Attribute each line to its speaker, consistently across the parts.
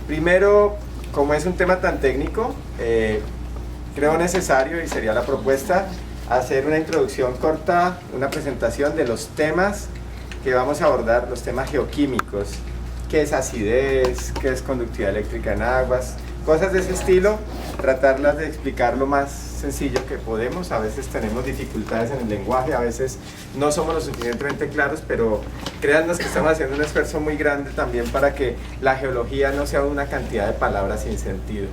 Speaker 1: Primero, como es un tema tan técnico, creo necesario, y sería la propuesta, hacer una introducción corta, una presentación de los temas que vamos a abordar, los temas geoquímicos, qué es acidez, qué es conductividad eléctrica en aguas, cosas de ese estilo, tratarlas de explicar lo más sencillo que podemos. A veces tenemos dificultades en el lenguaje, a veces no somos lo suficientemente claros, pero créannos que estamos haciendo un esfuerzo muy grande también para que la geología no sea una cantidad de palabras sin sentido.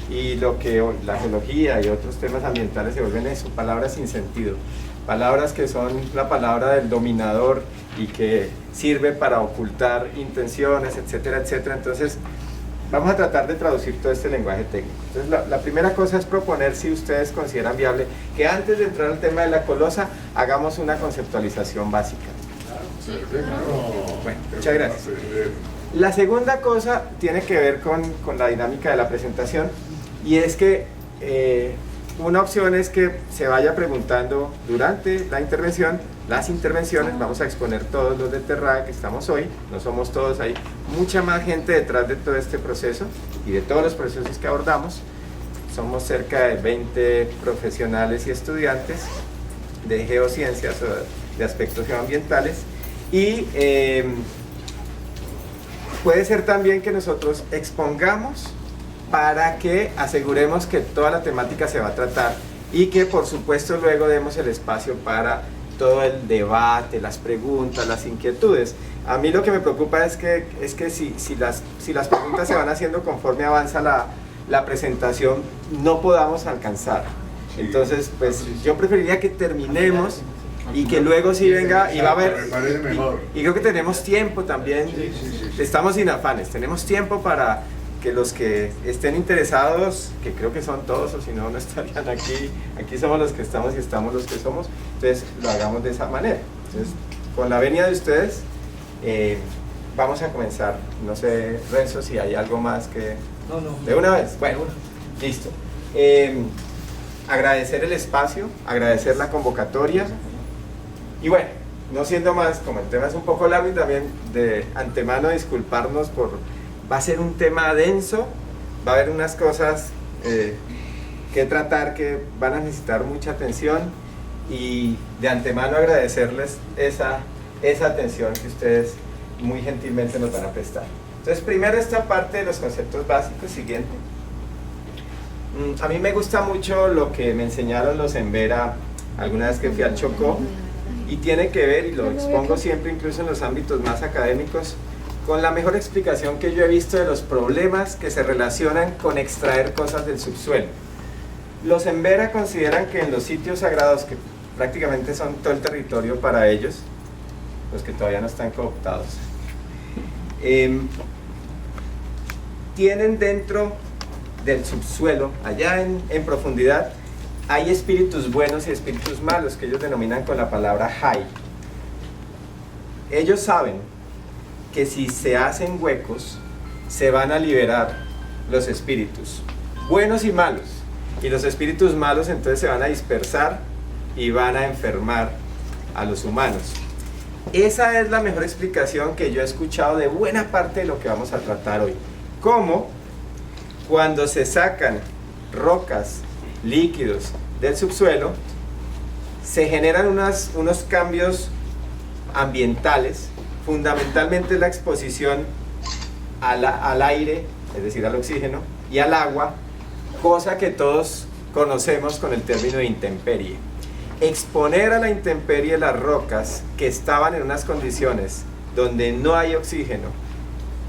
Speaker 1: Y lo que la geología y otros temas ambientales se vuelven eso, palabras sin sentido. Palabras que son la palabra del dominador y que sirve para ocultar intenciones, etcétera, etcétera. Entonces, vamos a tratar de traducir todo este lenguaje técnico. Entonces, la primera cosa es proponer, si ustedes consideran viable, que antes de entrar al tema de la colosa, hagamos una conceptualización básica. Bueno, muchas gracias. La segunda cosa tiene que ver con la dinámica de la presentación, y es que una opción es que se vaya preguntando durante la intervención, las intervenciones. Vamos a exponer todos los de Terrae que estamos hoy, no somos todos, hay mucha más gente detrás de todo este proceso y de todos los procesos que abordamos. Somos cerca de 20 profesionales y estudiantes de geociencias o de aspectos geoambientales, y puede ser también que nosotros expongamos para que aseguremos que toda la temática se va a tratar, y que por supuesto luego demos el espacio para todo el debate, las preguntas, las inquietudes. A mí lo que me preocupa es que si las preguntas se van haciendo conforme avanza la presentación, no podamos alcanzar. Entonces, pues yo preferiría que terminemos y que luego sí venga, y va a haber, y creo que tenemos tiempo también, estamos sin afanes, tenemos tiempo para que los que estén interesados, que creo que son todos, o si no, no estarían aquí. Aquí somos los que estamos y estamos los que somos. Entonces lo hagamos de esa manera. Entonces, con la venia de ustedes, vamos a comenzar. No sé, Renzo, si hay algo más que...
Speaker 2: No.
Speaker 1: ¿De una vez? Bueno, listo. Agradecer el espacio, agradecer la convocatoria, y bueno, no siendo más, como el tema es un poco largo, y también de antemano disculparnos por... Va a ser un tema denso, va a haber unas cosas que tratar que van a necesitar mucha atención, y de antemano agradecerles esa atención que ustedes muy gentilmente nos van a prestar. Entonces, primero esta parte de los conceptos básicos. Siguiente. A mí me gusta mucho lo que me enseñaron los Embera alguna vez que fui al Chocó, y tiene que ver, y lo expongo siempre incluso en los ámbitos más académicos, con la mejor explicación que yo he visto de los problemas que se relacionan con extraer cosas del subsuelo. Los Embera consideran que en los sitios sagrados, que prácticamente son todo el territorio para ellos, los que todavía no están cooptados, tienen dentro del subsuelo, allá en profundidad, hay espíritus buenos y espíritus malos, que ellos denominan con la palabra Hai. Ellos saben que si se hacen huecos, se van a liberar los espíritus buenos y malos, y los espíritus malos entonces se van a dispersar y van a enfermar a los humanos. Esa es la mejor explicación que yo he escuchado de buena parte de lo que vamos a tratar hoy. Cómo cuando se sacan rocas, líquidos del subsuelo, se generan unos cambios ambientales, fundamentalmente la exposición al aire, es decir, al oxígeno, y al agua, cosa que todos conocemos con el término de intemperie. Exponer a la intemperie las rocas que estaban en unas condiciones donde no hay oxígeno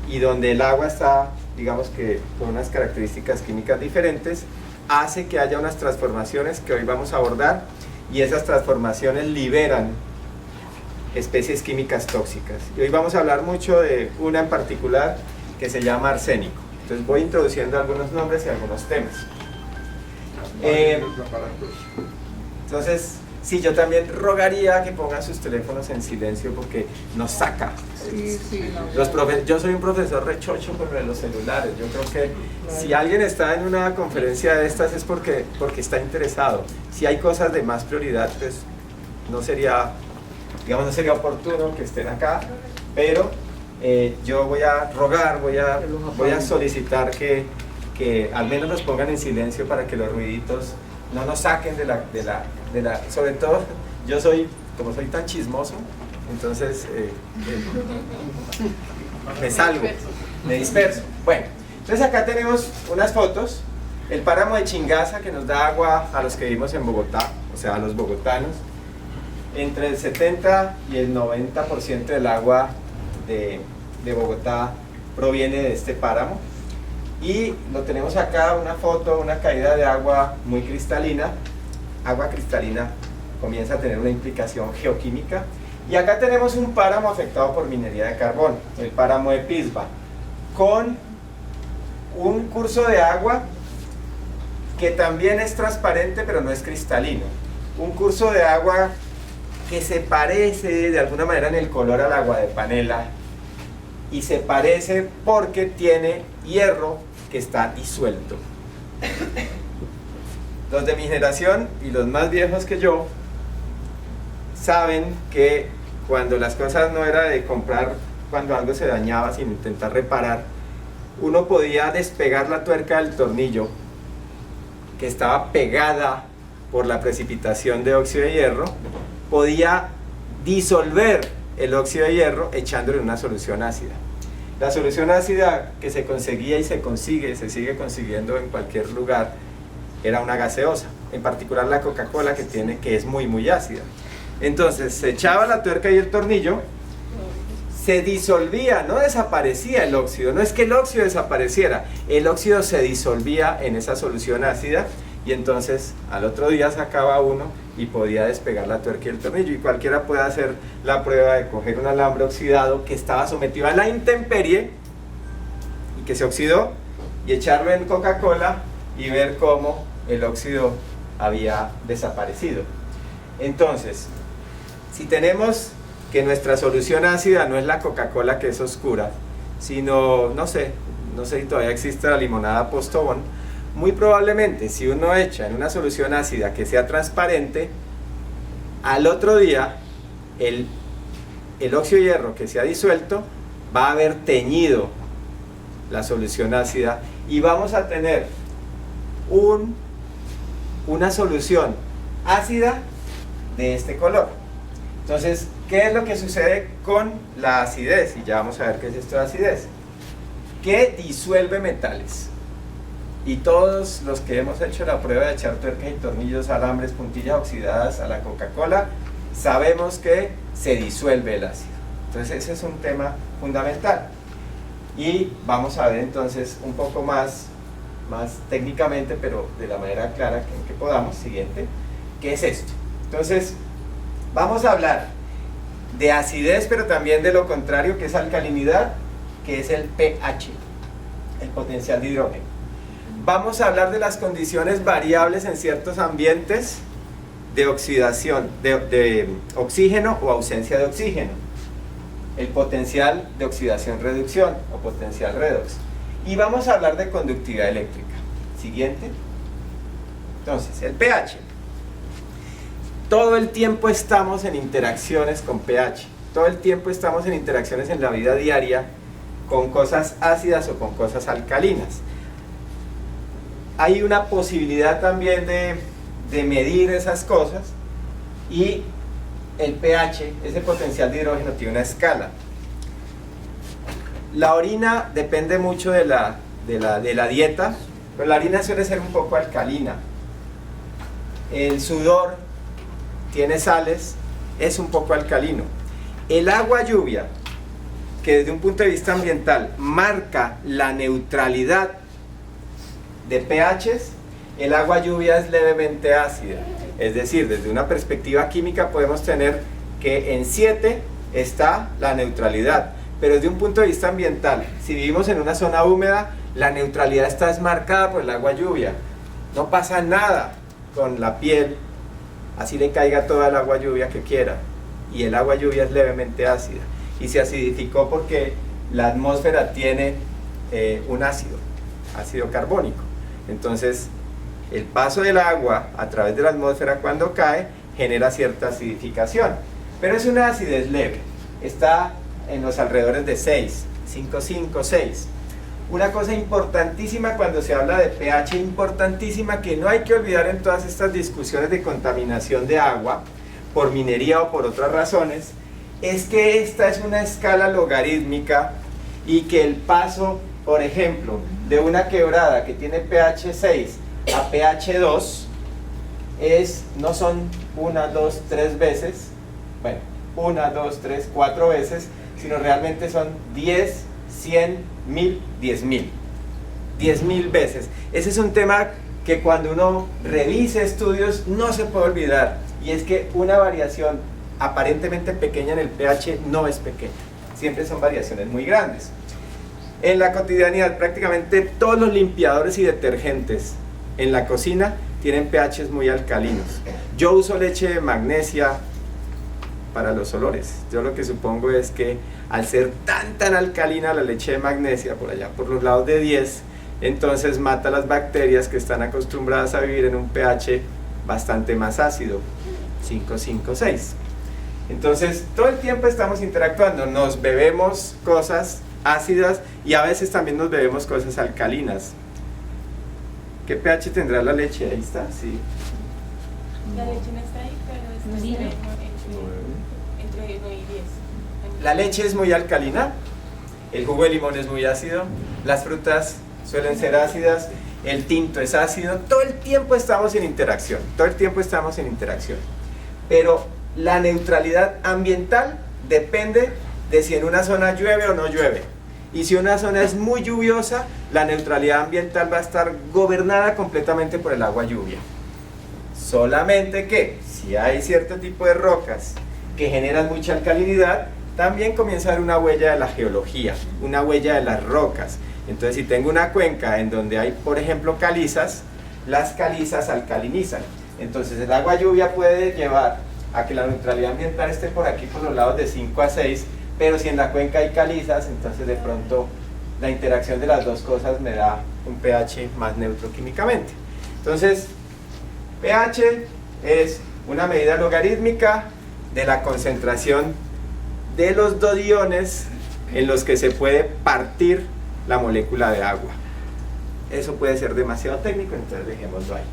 Speaker 1: y donde el agua está, digamos que con unas características químicas diferentes, hace que haya unas transformaciones que hoy vamos a abordar, y esas transformaciones liberan especies químicas tóxicas. Y hoy vamos a hablar mucho de una en particular que se llama arsénico. Entonces voy introduciendo algunos nombres y algunos temas. Entonces, sí, yo también rogaría que pongan sus teléfonos en silencio porque nos saca. Yo soy un profesor rechocho con los celulares. Yo creo que si alguien está en una conferencia de estas es porque está interesado. Si hay cosas de más prioridad, pues no sería oportuno que estén acá, pero yo voy a rogar, voy a solicitar que al menos nos pongan en silencio para que los ruiditos no nos saquen de la sobre todo, como soy tan chismoso, entonces me salgo, me disperso. Bueno, entonces acá tenemos unas fotos, el páramo de Chingaza, que nos da agua a los que vivimos en Bogotá, o sea, a los bogotanos. Entre el 70 y el 90% del agua de Bogotá proviene de este páramo. Y lo tenemos acá, una foto, una caída de agua muy cristalina. Agua cristalina comienza a tener una implicación geoquímica. Y acá tenemos un páramo afectado por minería de carbón, el páramo de Pisba, con un curso de agua que también es transparente pero no es cristalino. Un curso de agua que se parece de alguna manera en el color al agua de panela, y se parece porque tiene hierro que está disuelto. Los de mi generación y los más viejos que yo saben que cuando las cosas no era de comprar cuando algo se dañaba, sino intentar reparar, uno podía despegar la tuerca del tornillo que estaba pegada por la precipitación de óxido de hierro, podía disolver el óxido de hierro echándole una solución ácida. La solución ácida que se conseguía y se sigue consiguiendo en cualquier lugar, era una gaseosa, en particular la Coca-Cola que es muy ácida. Entonces se echaba la tuerca y el tornillo, se disolvía, no desaparecía el óxido, no es que el óxido desapareciera, el óxido se disolvía en esa solución ácida, y entonces al otro día sacaba uno y podía despegar la tuerca y el tornillo. Y cualquiera puede hacer la prueba de coger un alambre oxidado que estaba sometido a la intemperie y que se oxidó, y echarlo en Coca-Cola y ver cómo el óxido había desaparecido. Entonces, si tenemos que nuestra solución ácida no es la Coca-Cola, que es oscura, sino, no sé si todavía existe la limonada Postobón, muy probablemente si uno echa en una solución ácida que sea transparente, al otro día el óxido de hierro que se ha disuelto va a haber teñido la solución ácida y vamos a tener una solución ácida de este color. Entonces, ¿qué es lo que sucede con la acidez? Y ya vamos a ver qué es esto de acidez. Que disuelve metales. Y todos los que hemos hecho la prueba de echar tuercas y tornillos, alambres, puntillas oxidadas a la Coca-Cola, sabemos que se disuelve el ácido. Entonces ese es un tema fundamental. Y vamos a ver entonces un poco más técnicamente, pero de la manera clara que podamos. Siguiente, ¿qué es esto? Entonces vamos a hablar de acidez, pero también de lo contrario, que es alcalinidad, que es el pH, el potencial de hidrógeno. Vamos a hablar de las condiciones variables en ciertos ambientes de oxidación, de oxígeno o ausencia de oxígeno. El potencial de oxidación-reducción o potencial redox. Y vamos a hablar de conductividad eléctrica. Siguiente. Entonces, el pH. Todo el tiempo estamos en interacciones con pH. Todo el tiempo estamos en interacciones en la vida diaria con cosas ácidas o con cosas alcalinas. Hay una posibilidad también de medir esas cosas, y el pH, ese potencial de hidrógeno, tiene una escala. La orina depende mucho de la dieta, pero la orina suele ser un poco alcalina. El sudor tiene sales, es un poco alcalino. El agua lluvia, que desde un punto de vista ambiental marca la neutralidad de pHs, el agua lluvia es levemente ácida. Es decir, desde una perspectiva química podemos tener que en 7 está la neutralidad, pero desde un punto de vista ambiental, si vivimos en una zona húmeda, la neutralidad está desmarcada por el agua lluvia. No pasa nada con la piel, así le caiga toda el agua lluvia que quiera, y el agua lluvia es levemente ácida, y se acidificó porque la atmósfera tiene un ácido carbónico. Entonces el paso del agua a través de la atmósfera cuando cae genera cierta acidificación, pero es una acidez leve, está en los alrededores de 6, 5, 5, 6. Una cosa importantísima cuando se habla de pH, importantísima, que no hay que olvidar en todas estas discusiones de contaminación de agua, por minería o por otras razones, es que esta es una escala logarítmica y que el paso, por ejemplo, de una quebrada que tiene pH 6 a pH 2, no son 1, 2, 3 veces, bueno, 1, 2, 3, 4 veces, sino realmente son 10, 100, 1000, 10.000. 10.000 veces. Ese es un tema que cuando uno revise estudios no se puede olvidar, y es que una variación aparentemente pequeña en el pH no es pequeña, siempre son variaciones muy grandes. En la cotidianidad prácticamente todos los limpiadores y detergentes en la cocina tienen pHs muy alcalinos. Yo uso leche de magnesia para los olores. Yo lo que supongo es que al ser tan alcalina la leche de magnesia, por allá por los lados de 10, entonces mata las bacterias que están acostumbradas a vivir en un pH bastante más ácido, 5, 5, 6. Entonces todo el tiempo estamos interactuando, nos bebemos cosas ácidas y a veces también nos bebemos cosas alcalinas. ¿Qué pH tendrá la leche? Ahí está, sí.
Speaker 2: La leche no está ahí, pero está entre 9 y 10.
Speaker 1: La leche es muy alcalina, el jugo de limón es muy ácido, las frutas suelen ser ácidas, el tinto es ácido, todo el tiempo estamos en interacción, pero la neutralidad ambiental depende de si en una zona llueve o no llueve, y si una zona es muy lluviosa, la neutralidad ambiental va a estar gobernada completamente por el agua lluvia. Solamente que si hay cierto tipo de rocas que generan mucha alcalinidad, también comienza a haber una huella de la geología, una huella de las rocas. Entonces si tengo una cuenca en donde hay, por ejemplo, calizas, las calizas alcalinizan. Entonces el agua lluvia puede llevar a que la neutralidad ambiental esté por aquí por los lados de 5 a 6, pero si en la cuenca hay calizas, entonces de pronto la interacción de las dos cosas me da un pH más neutro químicamente. Entonces pH es una medida logarítmica de la concentración de los dos iones en los que se puede partir la molécula de agua. Eso puede ser demasiado técnico, entonces dejémoslo ahí.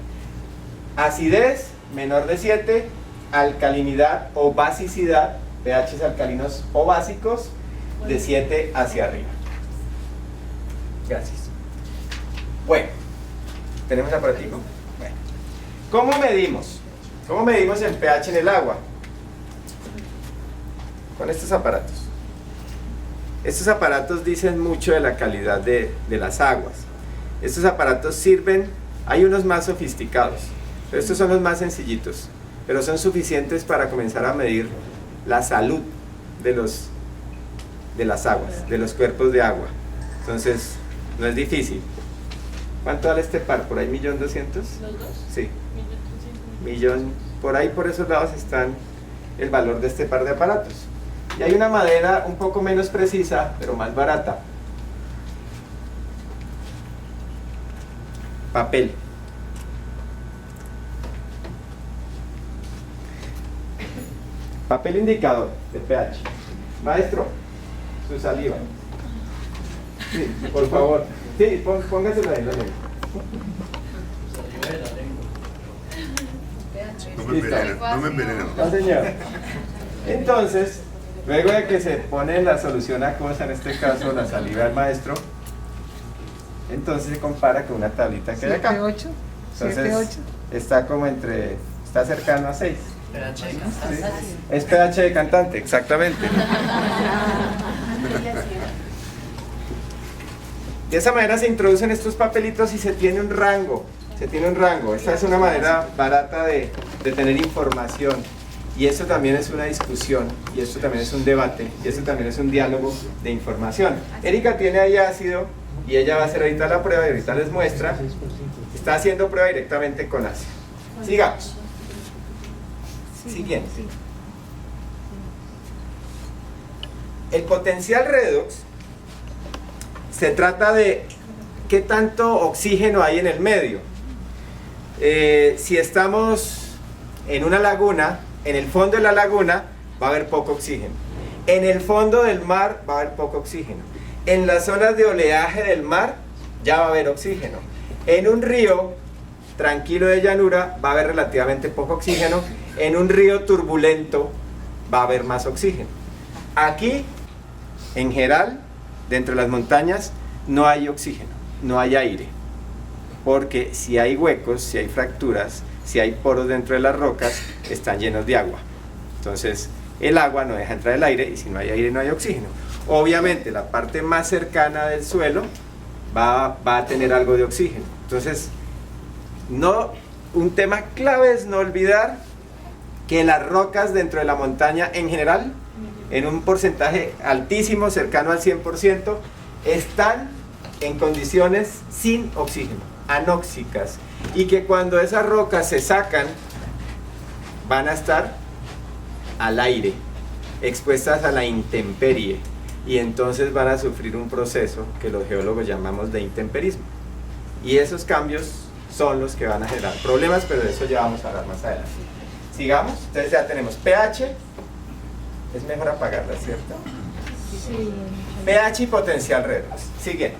Speaker 1: Acidez menor de 7, alcalinidad o basicidad, pHs alcalinos o básicos, de 7 hacia arriba. Gracias. Bueno, ¿tenemos aparatico? Bueno. ¿Cómo medimos? ¿Cómo medimos el pH en el agua? Con estos aparatos. Estos aparatos dicen mucho de la calidad de las aguas. Estos aparatos sirven, hay unos más sofisticados, pero estos son los más sencillitos, pero son suficientes para comenzar a medir la salud de las aguas, de los cuerpos de agua. Entonces, no es difícil. ¿Cuánto vale este par? ¿Por ahí 1.200.000?
Speaker 2: ¿Los dos?
Speaker 1: Sí. 1.300.000. Por ahí, por esos lados están el valor de este par de aparatos. Y hay una madera un poco menos precisa, pero más barata. Papel. Papel indicador de pH. Maestro, su saliva. Sí, por favor. Sí, póngaselo ahí, la lengua.
Speaker 3: No me envenena.
Speaker 1: No, señor. Entonces, luego de que se pone la solución acuosa, en este caso la saliva del maestro, entonces se compara con una tablita que hay acá.
Speaker 4: 7,8.
Speaker 1: Entonces, está como está cercano a 6.
Speaker 5: pH de cantante.
Speaker 1: Sí. Es pH de cantante, exactamente. De esa manera se introducen estos papelitos y se tiene un rango. Esta es una manera barata de tener información. Y esto también es una discusión, y esto también es un debate, y esto también es un diálogo de información. Erika tiene ahí ácido, y ella va a hacer ahorita la prueba, y ahorita les muestra. Está haciendo prueba directamente con ácido. Sigamos. Siguiente. El potencial redox se trata de qué tanto oxígeno hay en el medio. Si estamos en una laguna, en el fondo de la laguna va a haber poco oxígeno. En el fondo del mar va a haber poco oxígeno. En las zonas de oleaje del mar ya va a haber oxígeno. En un río tranquilo de llanura va a haber relativamente poco oxígeno. En un río turbulento va a haber más oxígeno. Aquí, en general, dentro de las montañas, no hay oxígeno, no hay aire. Porque si hay huecos, si hay fracturas, si hay poros dentro de las rocas, están llenos de agua. Entonces, el agua no deja entrar el aire, y si no hay aire no hay oxígeno. Obviamente, la parte más cercana del suelo va a tener algo de oxígeno. Entonces, un tema clave es no olvidar que las rocas dentro de la montaña en general, en un porcentaje altísimo, cercano al 100%, están en condiciones sin oxígeno, anóxicas, y que cuando esas rocas se sacan, van a estar al aire, expuestas a la intemperie, y entonces van a sufrir un proceso que los geólogos llamamos de intemperismo, y esos cambios son los que van a generar problemas, pero de eso ya vamos a hablar más adelante. Sigamos. Entonces ya tenemos pH, es mejor apagarla, ¿cierto? Sí. pH y potencial redox. Siguiente.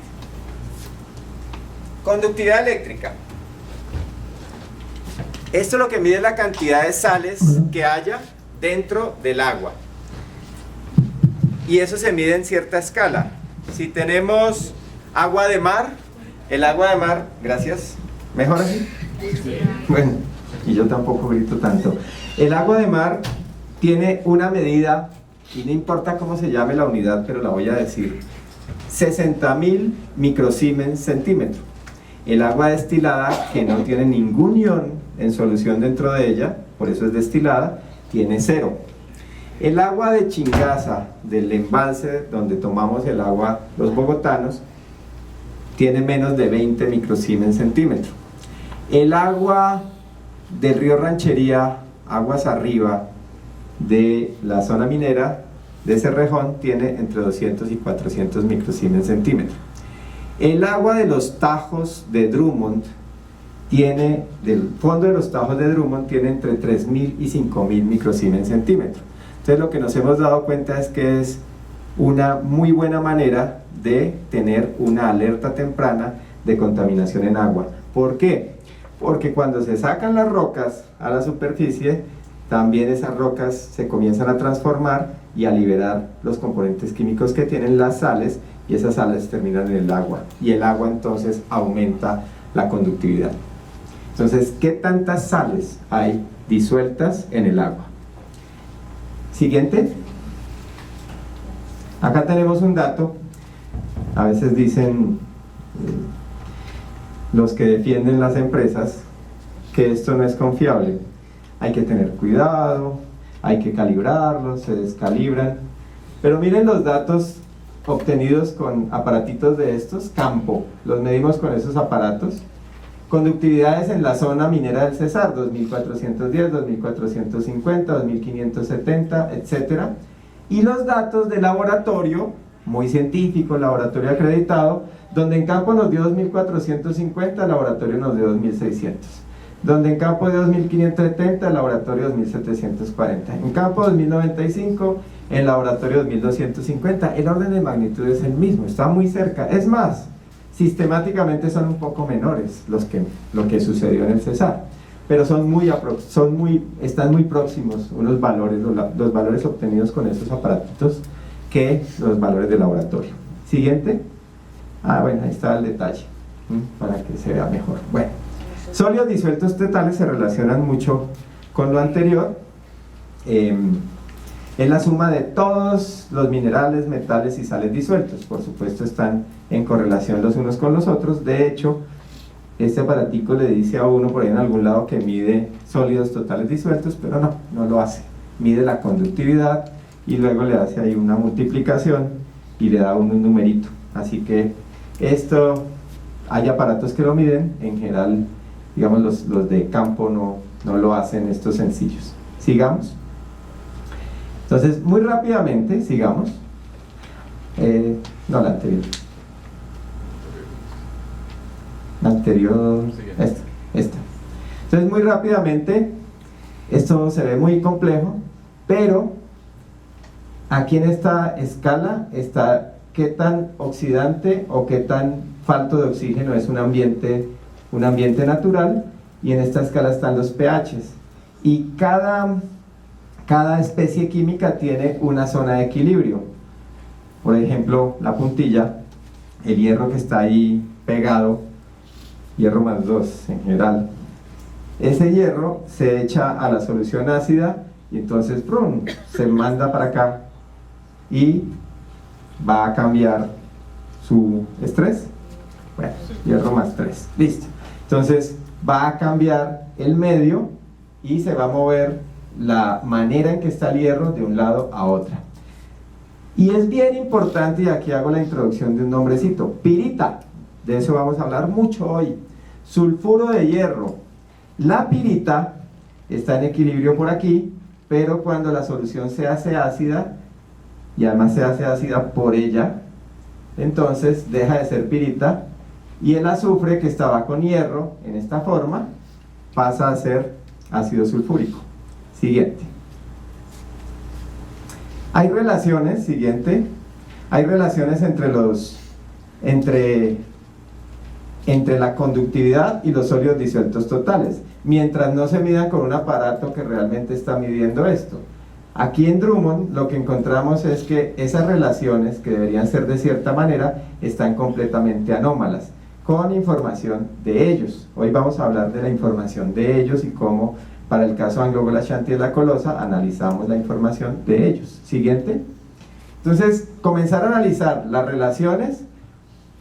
Speaker 1: Conductividad eléctrica. Esto lo que mide es la cantidad de sales que haya dentro del agua, y eso se mide en cierta escala. Si tenemos agua de mar, el agua de mar, gracias, ¿mejor así? Bueno, y yo tampoco grito tanto. El agua de mar tiene una medida, y no importa cómo se llame la unidad, pero la voy a decir, 60.000 microsiemens centímetro. El agua destilada, que no tiene ningún ion en solución dentro de ella, por eso es destilada, tiene 0. El agua de Chingaza, del embalse donde tomamos el agua los bogotanos, tiene menos de 20 microsiemens centímetro. El agua del río Ranchería, aguas arriba de la zona minera de Cerrejón, tiene entre 200 y 400 microsiemens centímetro. El agua de los tajos de Drummond tiene, del fondo de los tajos de Drummond, tiene entre 3.000 y 5.000 microsiemens centímetro. Entonces lo que nos hemos dado cuenta es que es una muy buena manera de tener una alerta temprana de contaminación en agua. ¿Por qué? Porque cuando se sacan las rocas a la superficie, también esas rocas se comienzan a transformar y a liberar los componentes químicos que tienen las sales, y esas sales terminan en el agua, y el agua entonces aumenta la conductividad. Entonces, ¿qué tantas sales hay disueltas en el agua? Siguiente. Acá tenemos un dato. A veces dicen los que defienden las empresas que esto no es confiable. Hay que tener cuidado, hay que calibrarlos, se descalibran. Pero miren los datos obtenidos con aparatitos de estos, campo, los medimos con esos aparatos. Conductividades en la zona minera del Cesar, 2410, 2450, 2570, etc. Y los datos de laboratorio, muy científico, laboratorio acreditado, donde en campo nos dio 2450, laboratorio nos dio 2600. Donde en campo de 2570, laboratorio 2740. En campo 2095, en laboratorio 2250. El orden de magnitud es el mismo, está muy cerca. Es más, sistemáticamente son un poco menores lo que sucedió en el Cesar, pero están muy próximos unos valores, los valores obtenidos con esos aparatos, que los valores de laboratorio. Siguiente. Bueno, ahí está el detalle, para que se vea mejor. Bueno, sólidos disueltos totales se relacionan mucho con lo anterior. Es la suma de todos los minerales, metales y sales disueltos. Por supuesto están en correlación los unos con los otros. De hecho, este aparatico le dice a uno por ahí en algún lado que mide sólidos totales disueltos, pero no lo hace. Mide la conductividad y luego le hace ahí una multiplicación y le da un numerito. Así que esto, hay aparatos que lo miden, en general, digamos los de campo no lo hacen estos sencillos. Sigamos. Entonces, muy rápidamente, sigamos. La anterior. La anterior, esta. Entonces, muy rápidamente, esto se ve muy complejo, pero aquí en esta escala está qué tan oxidante o qué tan falto de oxígeno es un ambiente natural, y en esta escala están los pHs. Y cada especie química tiene una zona de equilibrio. Por ejemplo, la puntilla, el hierro que está ahí pegado, hierro más 2 en general, ese hierro se echa a la solución ácida y entonces ¡prum!, se manda para acá y va a cambiar su estrés. Bueno, hierro más 3, listo. Entonces va a cambiar el medio y se va a mover la manera en que está el hierro de un lado a otro. Y es bien importante, y aquí hago la introducción de un nombrecito, pirita, de eso vamos a hablar mucho hoy. Sulfuro de hierro. La pirita está en equilibrio por aquí, pero cuando la solución se hace ácida, y además se hace ácida por ella, entonces deja de ser pirita, y el azufre que estaba con hierro en esta forma pasa a ser ácido sulfúrico. Siguiente. Hay relaciones, siguiente, hay relaciones entre la conductividad y los sólidos disueltos totales, mientras no se midan con un aparato que realmente está midiendo esto. Aquí en Drummond lo que encontramos es que esas relaciones, que deberían ser de cierta manera, están completamente anómalas, con información de ellos. Hoy vamos a hablar de la información de ellos y cómo, para el caso Anglo-Gol-Ashanti de la colosa, analizamos la información de ellos. Siguiente. Entonces, comenzar a analizar las relaciones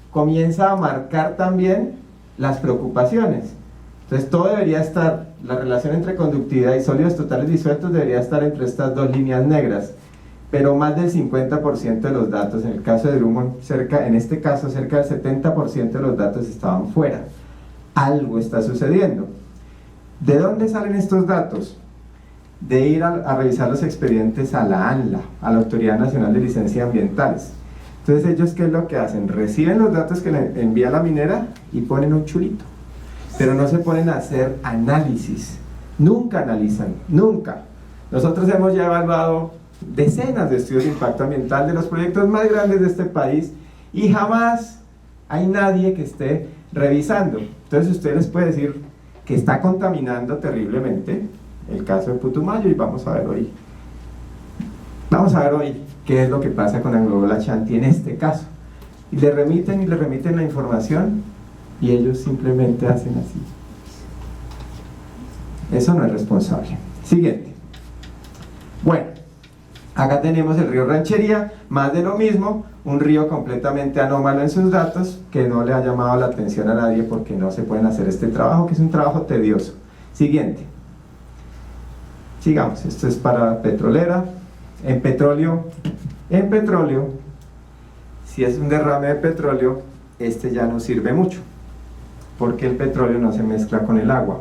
Speaker 1: comienza a marcar también las preocupaciones. Entonces, todo debería estar, la relación entre conductividad y sólidos totales disueltos debería estar entre estas dos líneas negras, pero más del 50% de los datos, en el caso de Drummond, en este caso cerca del 70% de los datos estaban fuera. Algo está sucediendo. ¿De dónde salen estos datos? De ir a revisar los expedientes a la ANLA, a la Autoridad Nacional de Licencias Ambientales. Entonces, ellos, ¿qué es lo que hacen? Reciben los datos que le envía la minera y ponen un chulito, pero no se ponen a hacer análisis. Nunca analizan, nunca. Nosotros hemos ya evaluado decenas de estudios de impacto ambiental de los proyectos más grandes de este país y jamás hay nadie que esté revisando. Entonces, usted les puede decir que está contaminando terriblemente el caso de Putumayo, y vamos a ver hoy qué es lo que pasa con Anglo-Gol-Ashanti en este caso. Y le remiten la información y ellos simplemente hacen así. Eso no es responsable. Siguiente. Bueno, acá tenemos el río Ranchería, más de lo mismo, un río completamente anómalo en sus datos, que no le ha llamado la atención a nadie porque no se pueden hacer este trabajo, que es un trabajo tedioso. Siguiente. Sigamos, esto es para petrolera. En petróleo, si es un derrame de petróleo, este ya no sirve mucho, porque el petróleo no se mezcla con el agua.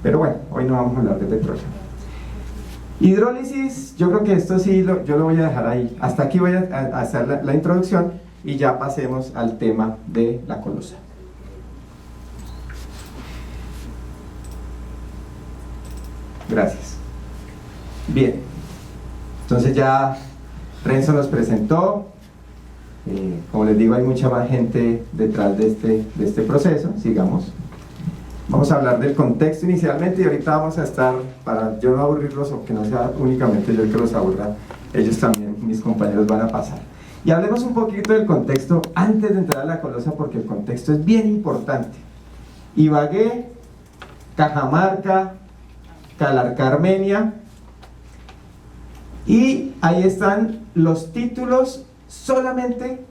Speaker 1: Pero bueno, hoy no vamos a hablar de petróleo. Hidrólisis, yo creo que esto sí, yo lo voy a dejar ahí. Hasta aquí voy a hacer la introducción y ya pasemos al tema de la colosa. Gracias. Bien, entonces ya Renzo nos presentó. Como les digo, hay mucha más gente detrás de este proceso. Sigamos. Vamos a hablar del contexto inicialmente y ahorita vamos a estar, para yo no aburrirlos o que no sea únicamente yo el que los aburra, ellos también, mis compañeros, van a pasar. Y hablemos un poquito del contexto antes de entrar a la colosa, porque el contexto es bien importante. Ibagué, Cajamarca, Calarcá, Armenia, y ahí están los títulos solamente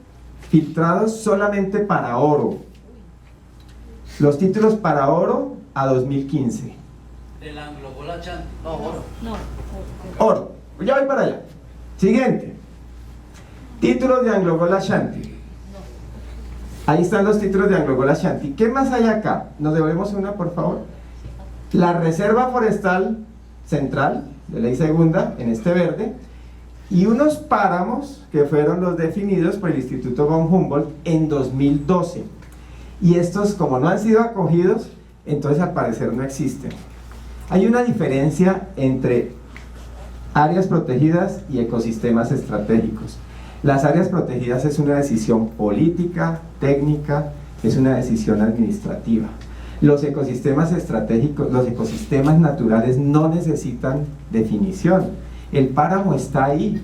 Speaker 1: filtrados solamente para oro. Los títulos para oro a 2015.
Speaker 4: Del Anglo-Gol-Ashanti, no, oro.
Speaker 2: No.
Speaker 1: Oro, ya voy para allá. Siguiente. Títulos de Anglo-Gol-Ashanti. Ahí están los títulos de Anglo-Gol-Ashanti. ¿Qué más hay acá? Nos devolvemos una, por favor. La Reserva Forestal Central, de ley segunda, en este verde, y unos páramos que fueron los definidos por el Instituto von Humboldt en 2012. Y estos, como no han sido acogidos, entonces al parecer no existen. Hay una diferencia entre áreas protegidas y ecosistemas estratégicos. Las áreas protegidas es una decisión política, técnica, es una decisión administrativa. Los ecosistemas estratégicos, los ecosistemas naturales no necesitan definición. El páramo está ahí,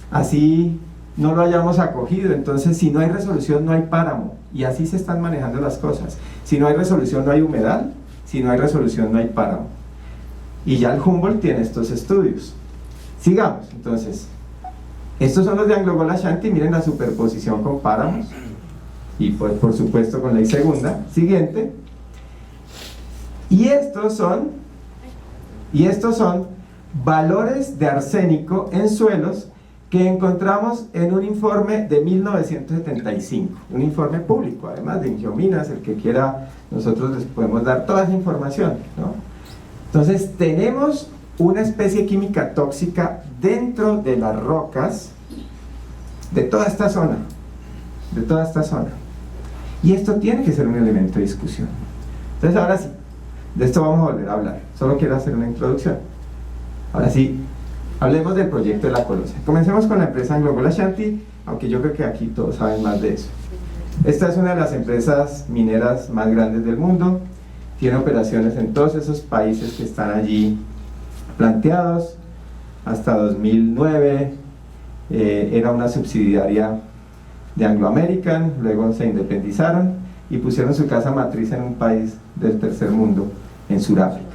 Speaker 1: así no lo hayamos acogido. Entonces, si no hay resolución, no hay páramo, y así se están manejando las cosas. Si no hay resolución, no hay humedal; si no hay resolución, no hay páramo. Y ya el Humboldt tiene estos estudios. Sigamos, entonces. Estos son los de Anglo-Gol Ashanti. Miren la superposición con páramos, y pues por supuesto con ley segunda. Siguiente. Y estos son valores de arsénico en suelos que encontramos en un informe de 1975, un informe público, además de Ingiominas. El que quiera, nosotros les podemos dar toda esa información, ¿no? Entonces, tenemos una especie química tóxica dentro de las rocas de toda esta zona, y esto tiene que ser un elemento de discusión. Entonces, ahora sí, de esto vamos a volver a hablar. Solo quiero hacer una introducción. Ahora sí, hablemos del proyecto de la Colosa. Comencemos con la empresa Anglo-Gol Ashanti, aunque yo creo que aquí todos saben más de eso. Esta es una de las empresas mineras más grandes del mundo. Tiene operaciones en todos esos países que están allí planteados. Hasta 2009 era una subsidiaria de Anglo American, luego se independizaron y pusieron su casa matriz en un país del tercer mundo, en Sudáfrica.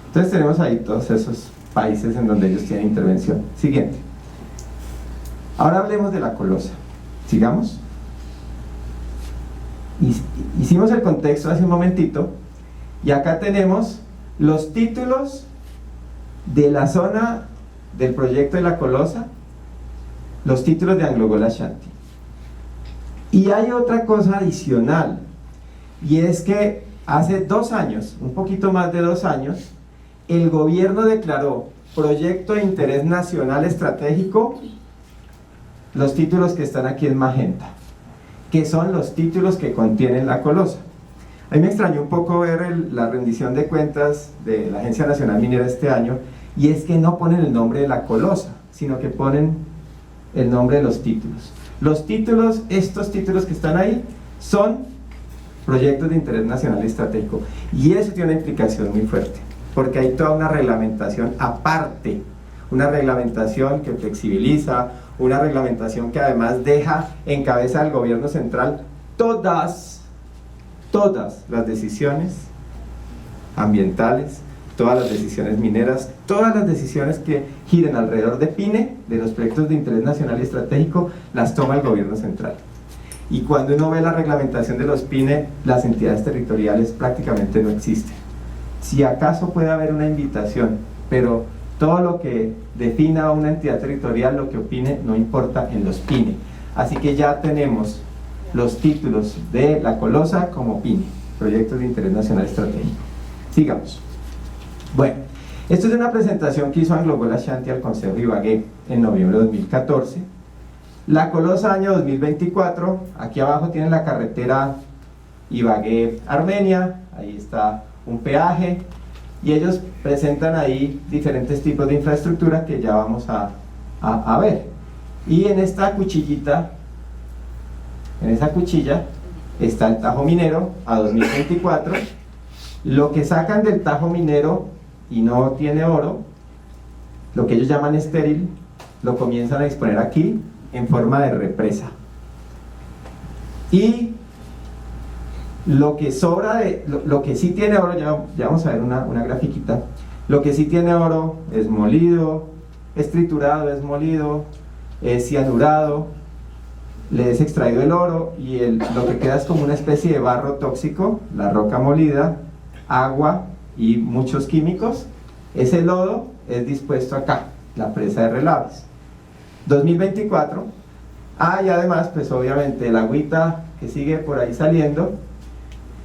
Speaker 1: Entonces tenemos ahí todos esos países en donde ellos tienen intervención. Siguiente. Ahora hablemos de la Colosa. Sigamos. Hicimos el contexto hace un momentito, y acá tenemos los títulos de la zona del proyecto de la Colosa, los títulos de Anglo-Gol Ashanti. Y hay otra cosa adicional, y es que hace 2 años, un poquito más de 2 años, el gobierno declaró proyecto de interés nacional estratégico los títulos que están aquí en magenta, que son los títulos que contienen la Colosa. A mí me extrañó un poco ver la rendición de cuentas de la Agencia Nacional Minera este año, y es que no ponen el nombre de la Colosa, sino que ponen el nombre de los títulos. Los títulos, estos títulos que están ahí, son proyectos de interés nacional estratégico, y eso tiene una implicación muy fuerte, porque hay toda una reglamentación aparte, una reglamentación que flexibiliza, una reglamentación que además deja en cabeza del gobierno central todas las decisiones ambientales, todas las decisiones mineras, todas las decisiones que giren alrededor de PINE, de los proyectos de interés nacional y estratégico, las toma el gobierno central. Y cuando uno ve la reglamentación de los PINE, las entidades territoriales prácticamente no existen. Si acaso puede haber una invitación, pero todo lo que defina una entidad territorial, lo que opine, no importa en los PINE. Así que ya tenemos los títulos de la Colosa como PINE, proyectos de interés nacional estratégico. Sigamos. Bueno, esto es una presentación que hizo Anglo-Gol Ashanti al Consejo de Ibagué en noviembre de 2014. La Colosa año 2024, aquí abajo tienen la carretera Ibagué-Armenia, ahí está un peaje, y ellos presentan ahí diferentes tipos de infraestructura que ya vamos a ver. Y en esta cuchillita, en esa cuchilla, está el Tajo Minero a 2024. Lo que sacan del Tajo Minero y no tiene oro, lo que ellos llaman estéril, lo comienzan a disponer aquí en forma de represa. Y lo que sobra lo que sí tiene oro, ya vamos a ver una grafiquita, lo que sí tiene oro es molido, es triturado, es molido, es cianurado, le es extraído el oro, y lo que queda es como una especie de barro tóxico, la roca molida, agua y muchos químicos. Ese lodo es dispuesto acá, la presa de Relaves. 2024, y además pues obviamente el agüita que sigue por ahí saliendo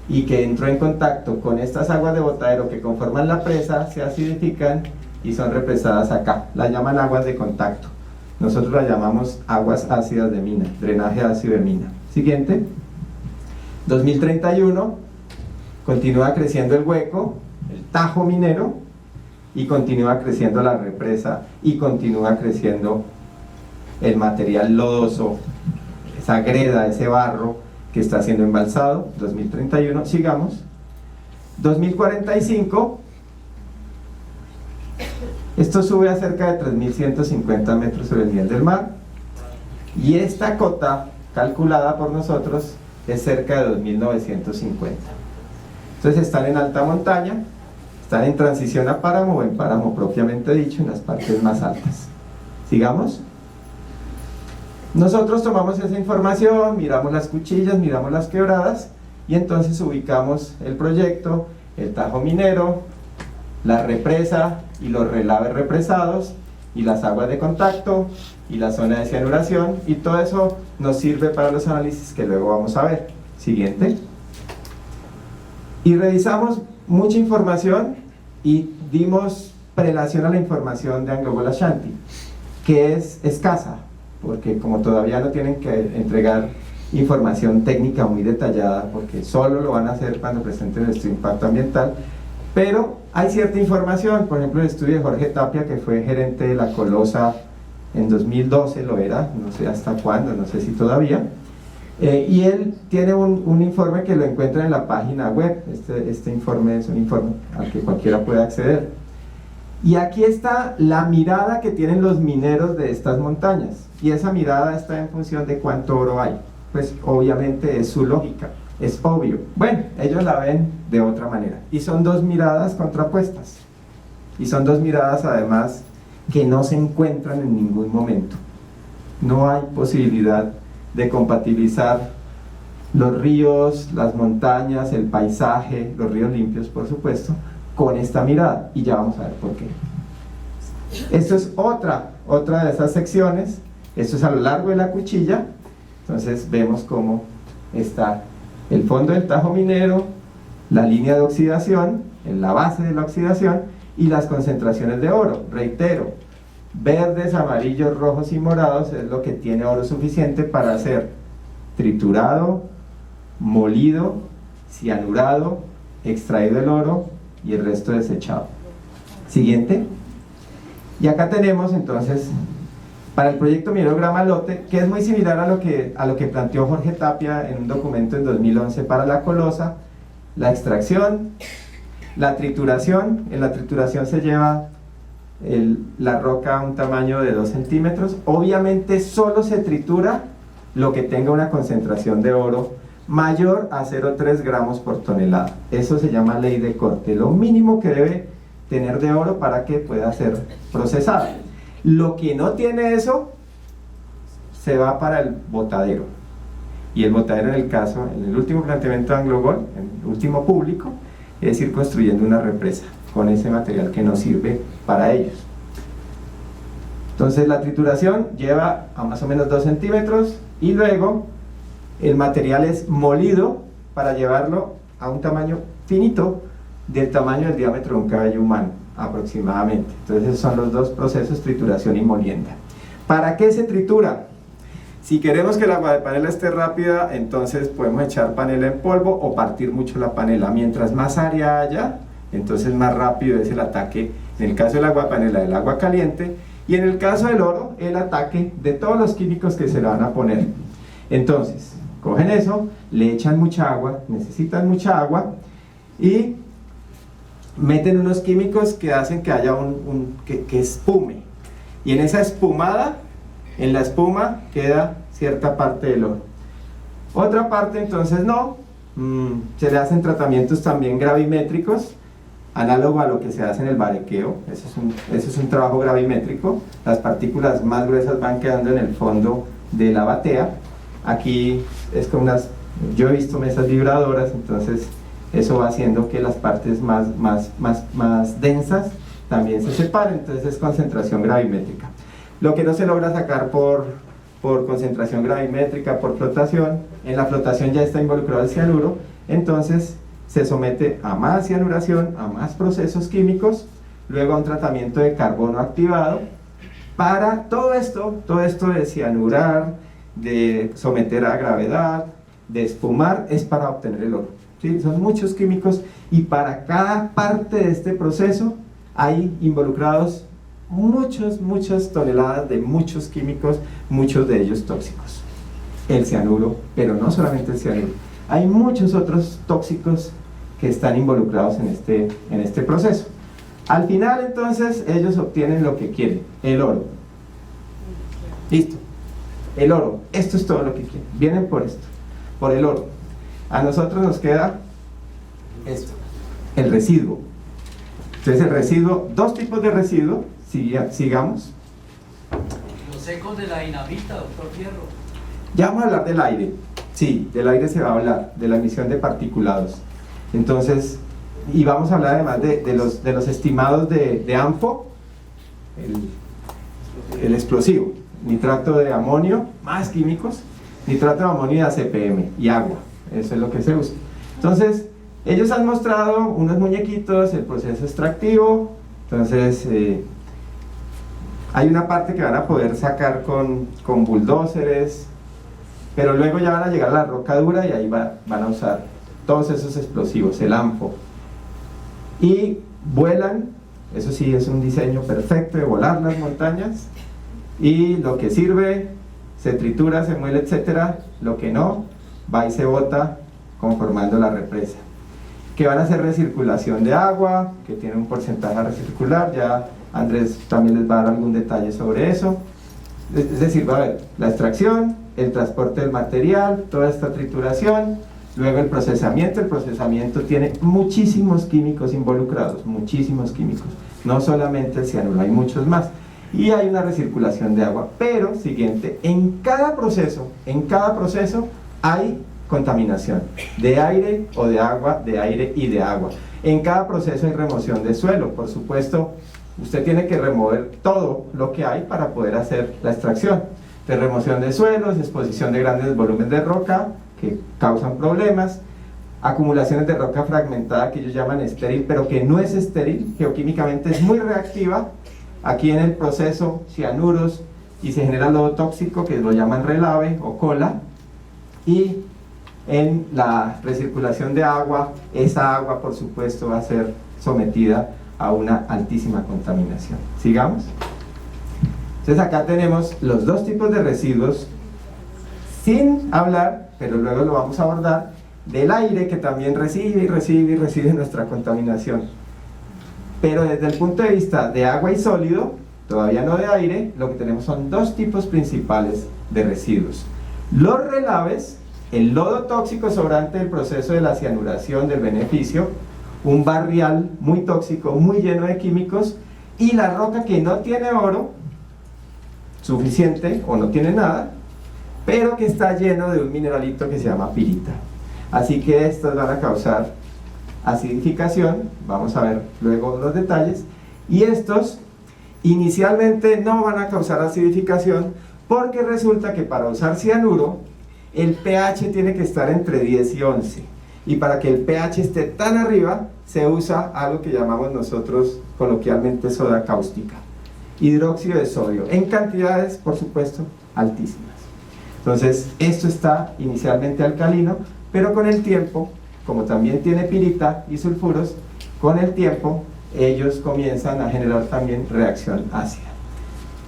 Speaker 1: y que entró en contacto con estas aguas de botadero que conforman la presa, se acidifican y son represadas acá, las llaman aguas de contacto. Nosotros las llamamos aguas ácidas de mina, drenaje ácido de mina. Siguiente. 2031, continúa creciendo el hueco, el Tajo Minero, y continúa creciendo la represa y continúa creciendo el material lodoso, esa greda, ese barro que está siendo embalsado. 2031, sigamos. 2045, esto sube a cerca de 3.150 metros sobre el nivel del mar, y esta cota calculada por nosotros es cerca de 2.950. Entonces están en alta montaña, están en transición a páramo o en páramo propiamente dicho, en las partes más altas. Sigamos. Nosotros tomamos esa información, miramos las cuchillas, miramos las quebradas, y entonces ubicamos el proyecto, el tajo minero, la represa y los relaves represados, y las aguas de contacto, y la zona de cianuración, y todo eso nos sirve para los análisis que luego vamos a ver. Siguiente. Y revisamos mucha información y dimos prelación a la información de Anglo-Gol Ashanti, que es escasa, porque como todavía no tienen que entregar información técnica muy detallada, porque solo lo van a hacer cuando presenten el estudio de impacto ambiental, pero hay cierta información. Por ejemplo, el estudio de Jorge Tapia, que fue gerente de la Colosa en 2012, lo era, no sé hasta cuándo, no sé si todavía, y él tiene un informe que lo encuentra en la página web. Este informe es un informe al que cualquiera puede acceder, y aquí está la mirada que tienen los mineros de estas montañas, y esa mirada está en función de cuánto oro hay. Pues obviamente es su lógica, es obvio. Bueno, ellos la ven de otra manera, y son dos miradas contrapuestas, y son dos miradas además que no se encuentran en ningún momento. No hay posibilidad de compatibilizar los ríos, las montañas, el paisaje, los ríos limpios por supuesto, con esta mirada, y ya vamos a ver por qué. Esto es otra de esas secciones. Esto es a lo largo de la cuchilla. Entonces vemos cómo está el fondo del tajo minero, la línea de oxidación, en la base de la oxidación, y las concentraciones de oro. Reitero, verdes, amarillos, rojos y morados es lo que tiene oro suficiente para ser triturado, molido, cianurado, extraído el oro y el resto desechado. Siguiente. Y acá tenemos entonces para el proyecto minero Gramalote, que es muy similar a lo que planteó Jorge Tapia en un documento en 2011 para la Colosa: la extracción, la trituración. En la trituración se lleva la roca a un tamaño de 2 centímetros. Obviamente solo se tritura lo que tenga una concentración de oro mayor a 0,3 gramos por tonelada. Eso se llama ley de corte, lo mínimo que debe tener de oro para que pueda ser procesado. Lo que no tiene eso se va para el botadero, y el botadero en el último planteamiento de Anglo-Gol, en el último público, es ir construyendo una represa con ese material que no sirve para ellos. Entonces la trituración lleva a más o menos 2 centímetros, y luego el material es molido para llevarlo a un tamaño finito, del tamaño del diámetro de un cabello humano aproximadamente. Entonces esos son los dos procesos, trituración y molienda. ¿Para qué se tritura? Si queremos que el agua de panela esté rápida, entonces podemos echar panela en polvo o partir mucho la panela. Mientras más área haya, entonces más rápido es el ataque, en el caso del agua de panela, del agua caliente, y en el caso del oro, el ataque de todos los químicos que se le van a poner. Entonces cogen eso, le echan mucha agua, necesitan mucha agua, y meten unos químicos que hacen que haya que espume, y en esa espumada, en la espuma queda cierta parte del oro. Otra parte entonces no, se le hacen tratamientos también gravimétricos, análogo a lo que se hace en el barequeo. Eso es un trabajo gravimétrico. Las partículas más gruesas van quedando en el fondo de la batea. Aquí es con yo he visto mesas vibradoras, entonces eso va haciendo que las partes más densas también se separen. Entonces es concentración gravimétrica. Lo que no se logra sacar por concentración gravimétrica, por flotación, en la flotación ya está involucrado el cianuro, entonces se somete a más cianuración, a más procesos químicos, luego a un tratamiento de carbono activado. Para todo esto de cianurar, de someter a gravedad, de espumar, es para obtener el oro. ¿Sí? Son muchos químicos, y para cada parte de este proceso hay involucrados muchas toneladas de muchos químicos, muchos de ellos tóxicos. El cianuro, pero no solamente el cianuro, hay muchos otros tóxicos que están involucrados en este proceso. Al final, entonces, ellos obtienen lo que quieren, el oro. Listo, el oro, esto es todo lo que quieren, vienen por esto, por el oro. A nosotros nos queda esto, el residuo. Entonces el residuo, dos tipos de residuo, sigamos.
Speaker 4: Los secos de la dinamita, doctor Fierro.
Speaker 1: Ya vamos a hablar del aire, sí, del aire se va a hablar, de la emisión de particulados. Entonces, y vamos a hablar además de los estimados de ANFO, el explosivo, nitrato de amonio, más químicos, nitrato de amonio y ACPM, y agua, eso es lo que se usa. Entonces, ellos han mostrado unos muñequitos, el proceso extractivo, entonces hay una parte que van a poder sacar con bulldozers, pero luego ya van a llegar a la roca dura y ahí van a usar todos esos explosivos, el ANFO. Y vuelan, eso sí es un diseño perfecto de volar las montañas, y lo que sirve, se tritura, se muele, etcétera, lo que no, va y se bota conformando la represa. Que van a hacer recirculación de agua, que tiene un porcentaje a recircular, ya Andrés también les va a dar algún detalle sobre eso. Es decir, va a haber la extracción, el transporte del material, toda esta trituración, luego el procesamiento tiene muchísimos químicos involucrados, muchísimos químicos, no solamente el cianuro, hay muchos más. Y hay una recirculación de agua, pero siguiente, en cada proceso hay contaminación de aire o de agua, de aire y de agua. En cada proceso hay remoción de suelo, por supuesto, usted tiene que remover todo lo que hay para poder hacer la extracción. De remoción de suelos, exposición de grandes volúmenes de roca que causan problemas, acumulaciones de roca fragmentada que ellos llaman estéril, pero que no es estéril, geoquímicamente es muy reactiva. Aquí en el proceso cianuros y se genera lodo tóxico que lo llaman relave o cola, y en la recirculación de agua, esa agua por supuesto va a ser sometida a una altísima contaminación. Sigamos. Entonces acá tenemos los dos tipos de residuos, sin hablar, pero luego lo vamos a abordar, del aire que también recibe nuestra contaminación. Pero desde el punto de vista de agua y sólido, todavía no de aire, lo que tenemos son dos tipos principales de residuos. Los relaves, el lodo tóxico sobrante del proceso de la cianuración del beneficio, un barrial muy tóxico, muy lleno de químicos, y la roca que no tiene oro suficiente o no tiene nada, pero que está lleno de un mineralito que se llama pirita. Así que estos van a causar acidificación, vamos a ver luego los detalles, y estos inicialmente no van a causar acidificación porque resulta que para usar cianuro el pH tiene que estar entre 10 y 11, y para que el pH esté tan arriba se usa algo que llamamos nosotros coloquialmente soda cáustica, hidróxido de sodio, en cantidades por supuesto altísimas. Entonces esto está inicialmente alcalino, pero con el tiempo, como también tiene pirita y sulfuros, con el tiempo ellos comienzan a generar también reacción ácida.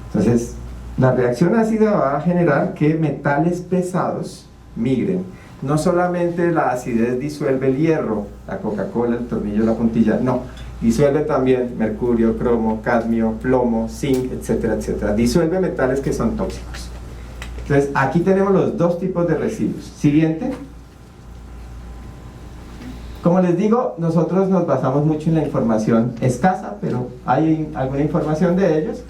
Speaker 1: Entonces, la reacción ácida va a generar que metales pesados migren. No solamente la acidez disuelve el hierro, la Coca-Cola, el tornillo, la puntilla, no. Disuelve también mercurio, cromo, cadmio, plomo, zinc, etcétera, etcétera. Disuelve metales que son tóxicos. Entonces, aquí tenemos los dos tipos de residuos. Siguiente. Como les digo, nosotros nos basamos mucho en la información escasa, pero hay alguna información de ellos.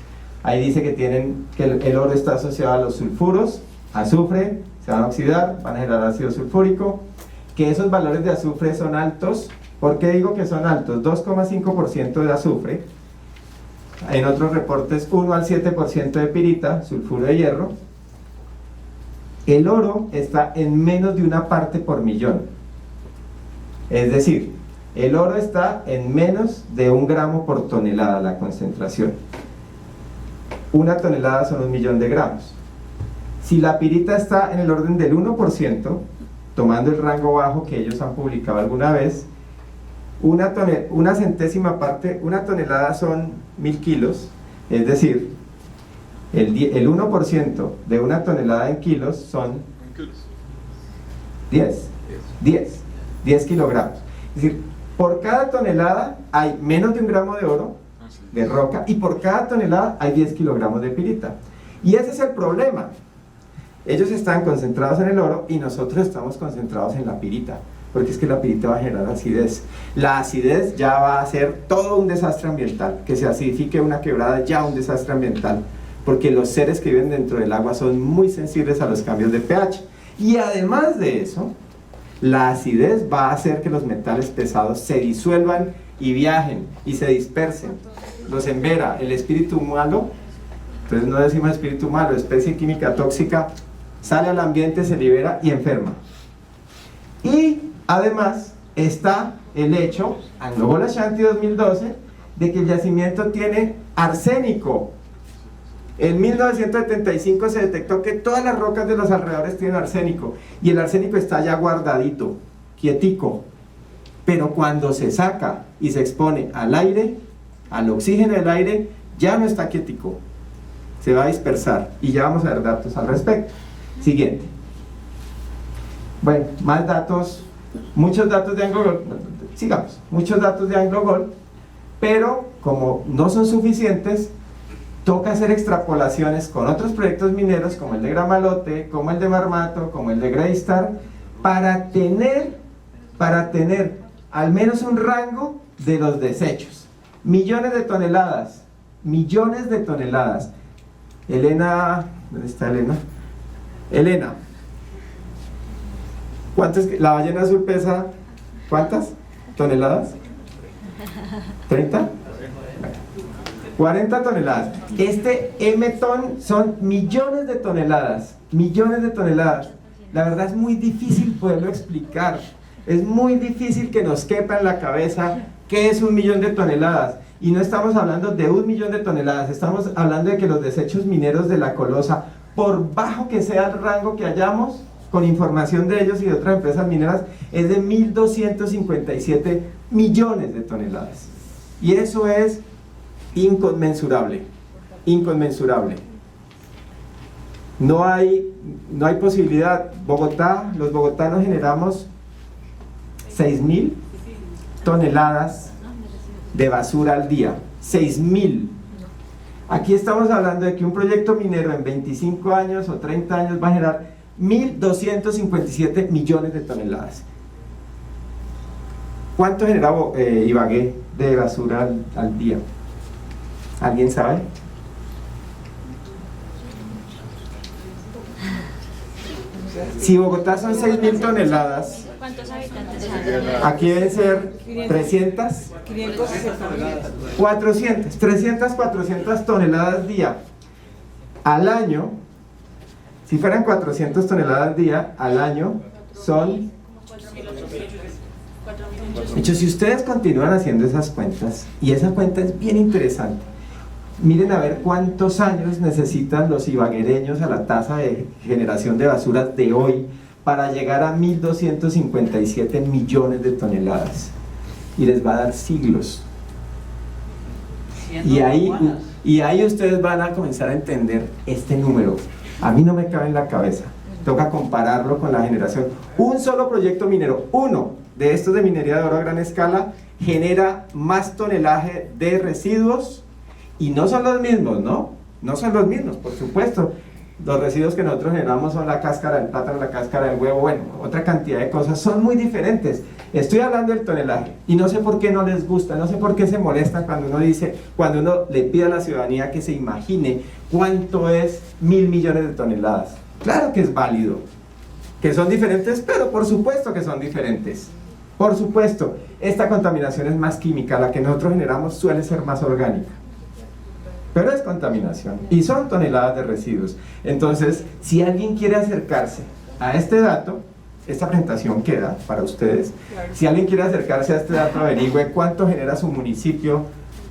Speaker 1: Ahí dice que el oro está asociado a los sulfuros, azufre, se van a oxidar, van a generar ácido sulfúrico, que esos valores de azufre son altos. ¿Por qué digo que son altos? 2,5% de azufre, en otros reportes 1 al 7% de pirita, sulfuro de hierro. El oro está en menos de una parte por millón. Es decir, el oro está en menos de 1 gramo por tonelada la concentración. 1 tonelada son 1 millón de gramos. Si la pirita está en el orden del 1%, tomando el rango bajo que ellos han publicado alguna vez, una centésima parte, una tonelada son 1000 kilos, es decir, el 1% de una tonelada en kilos son 10 kilogramos. Es decir, por cada tonelada hay menos de 1 gramo de oro, de roca, y por cada tonelada hay 10 kilogramos de pirita. Y ese es el problema. Ellos están concentrados en el oro y nosotros estamos concentrados en la pirita, porque es que la pirita va a generar acidez. La acidez ya va a ser todo un desastre ambiental. Que se acidifique una quebrada, ya un desastre ambiental, porque los seres que viven dentro del agua son muy sensibles a los cambios de pH. Y además de eso, la acidez va a hacer que los metales pesados se disuelvan y viajen y se dispersen. Los envera. El espíritu malo, entonces no decimos espíritu malo, especie química tóxica, sale al ambiente, se libera y enferma. Y además está el hecho, Anglo Ashanti 2012, de que el yacimiento tiene arsénico. En 1975 se detectó que todas las rocas de los alrededores tienen arsénico, y el arsénico está ya guardadito, quietico, pero cuando se saca y se expone al aire, al oxígeno del aire, ya no está quietico, se va a dispersar, y ya vamos a ver datos al respecto. Siguiente. Bueno, más datos, muchos datos de AngloGold, sigamos, muchos datos de AngloGold, pero como no son suficientes, toca hacer extrapolaciones con otros proyectos mineros como el de Gramalote, como el de Marmato, como el de Greystar, para tener al menos un rango de los desechos. Millones de toneladas. Elena, ¿dónde está Elena? Elena, la ballena azul pesa, ¿cuántas toneladas? ¿30? 40 toneladas. Este M-ton son millones de toneladas. La verdad es muy difícil poderlo explicar. Es muy difícil que nos quepa en la cabeza qué es 1 millón de toneladas. Y no estamos hablando de 1 millón de toneladas, estamos hablando de que los desechos mineros de la Colosa, por bajo que sea el rango que hayamos, con información de ellos y de otras empresas mineras, es de 1.257 millones de toneladas. Y eso es inconmensurable. No hay posibilidad. Bogotá, los bogotanos generamos 6.000 toneladas de basura al día. 6.000. Aquí estamos hablando de que un proyecto minero en 25 años o 30 años va a generar 1.257 millones de toneladas. ¿Cuánto genera Ibagué de basura al día? ¿Alguien sabe? Si Bogotá son 6.000 toneladas,
Speaker 2: ¿Cuántos habitantes
Speaker 1: aquí deben ser 300, 400 toneladas día. Al año, si fueran 400 toneladas día, al año son... De hecho, si ustedes continúan haciendo esas cuentas, y esa cuenta es bien interesante, miren a ver cuántos años necesitan los ibaguereños a la tasa de generación de basuras de hoy para llegar a 1.257 millones de toneladas. Y les va a dar siglos. Y ahí ustedes van a comenzar a entender este número. A mí no me cabe en la cabeza. Toca compararlo con la generación. Un solo proyecto minero, uno de estos de minería de oro a gran escala, genera más tonelaje de residuos. Y no son los mismos, ¿no? No son los mismos, por supuesto. Los residuos que nosotros generamos son la cáscara del plátano, la cáscara del huevo, bueno, otra cantidad de cosas, son muy diferentes. Estoy hablando del tonelaje, y no sé por qué no les gusta, no sé por qué se molestan cuando uno le pide a la ciudadanía que se imagine cuánto es 1.000 millones de toneladas. Claro que es válido, que son diferentes, pero por supuesto que son diferentes. Por supuesto, esta contaminación es más química, la que nosotros generamos suele ser más orgánica. Pero es contaminación y son toneladas de residuos. Entonces, si alguien quiere acercarse a este dato, esta presentación queda para ustedes. Si alguien quiere acercarse a este dato, averigüe cuánto genera su municipio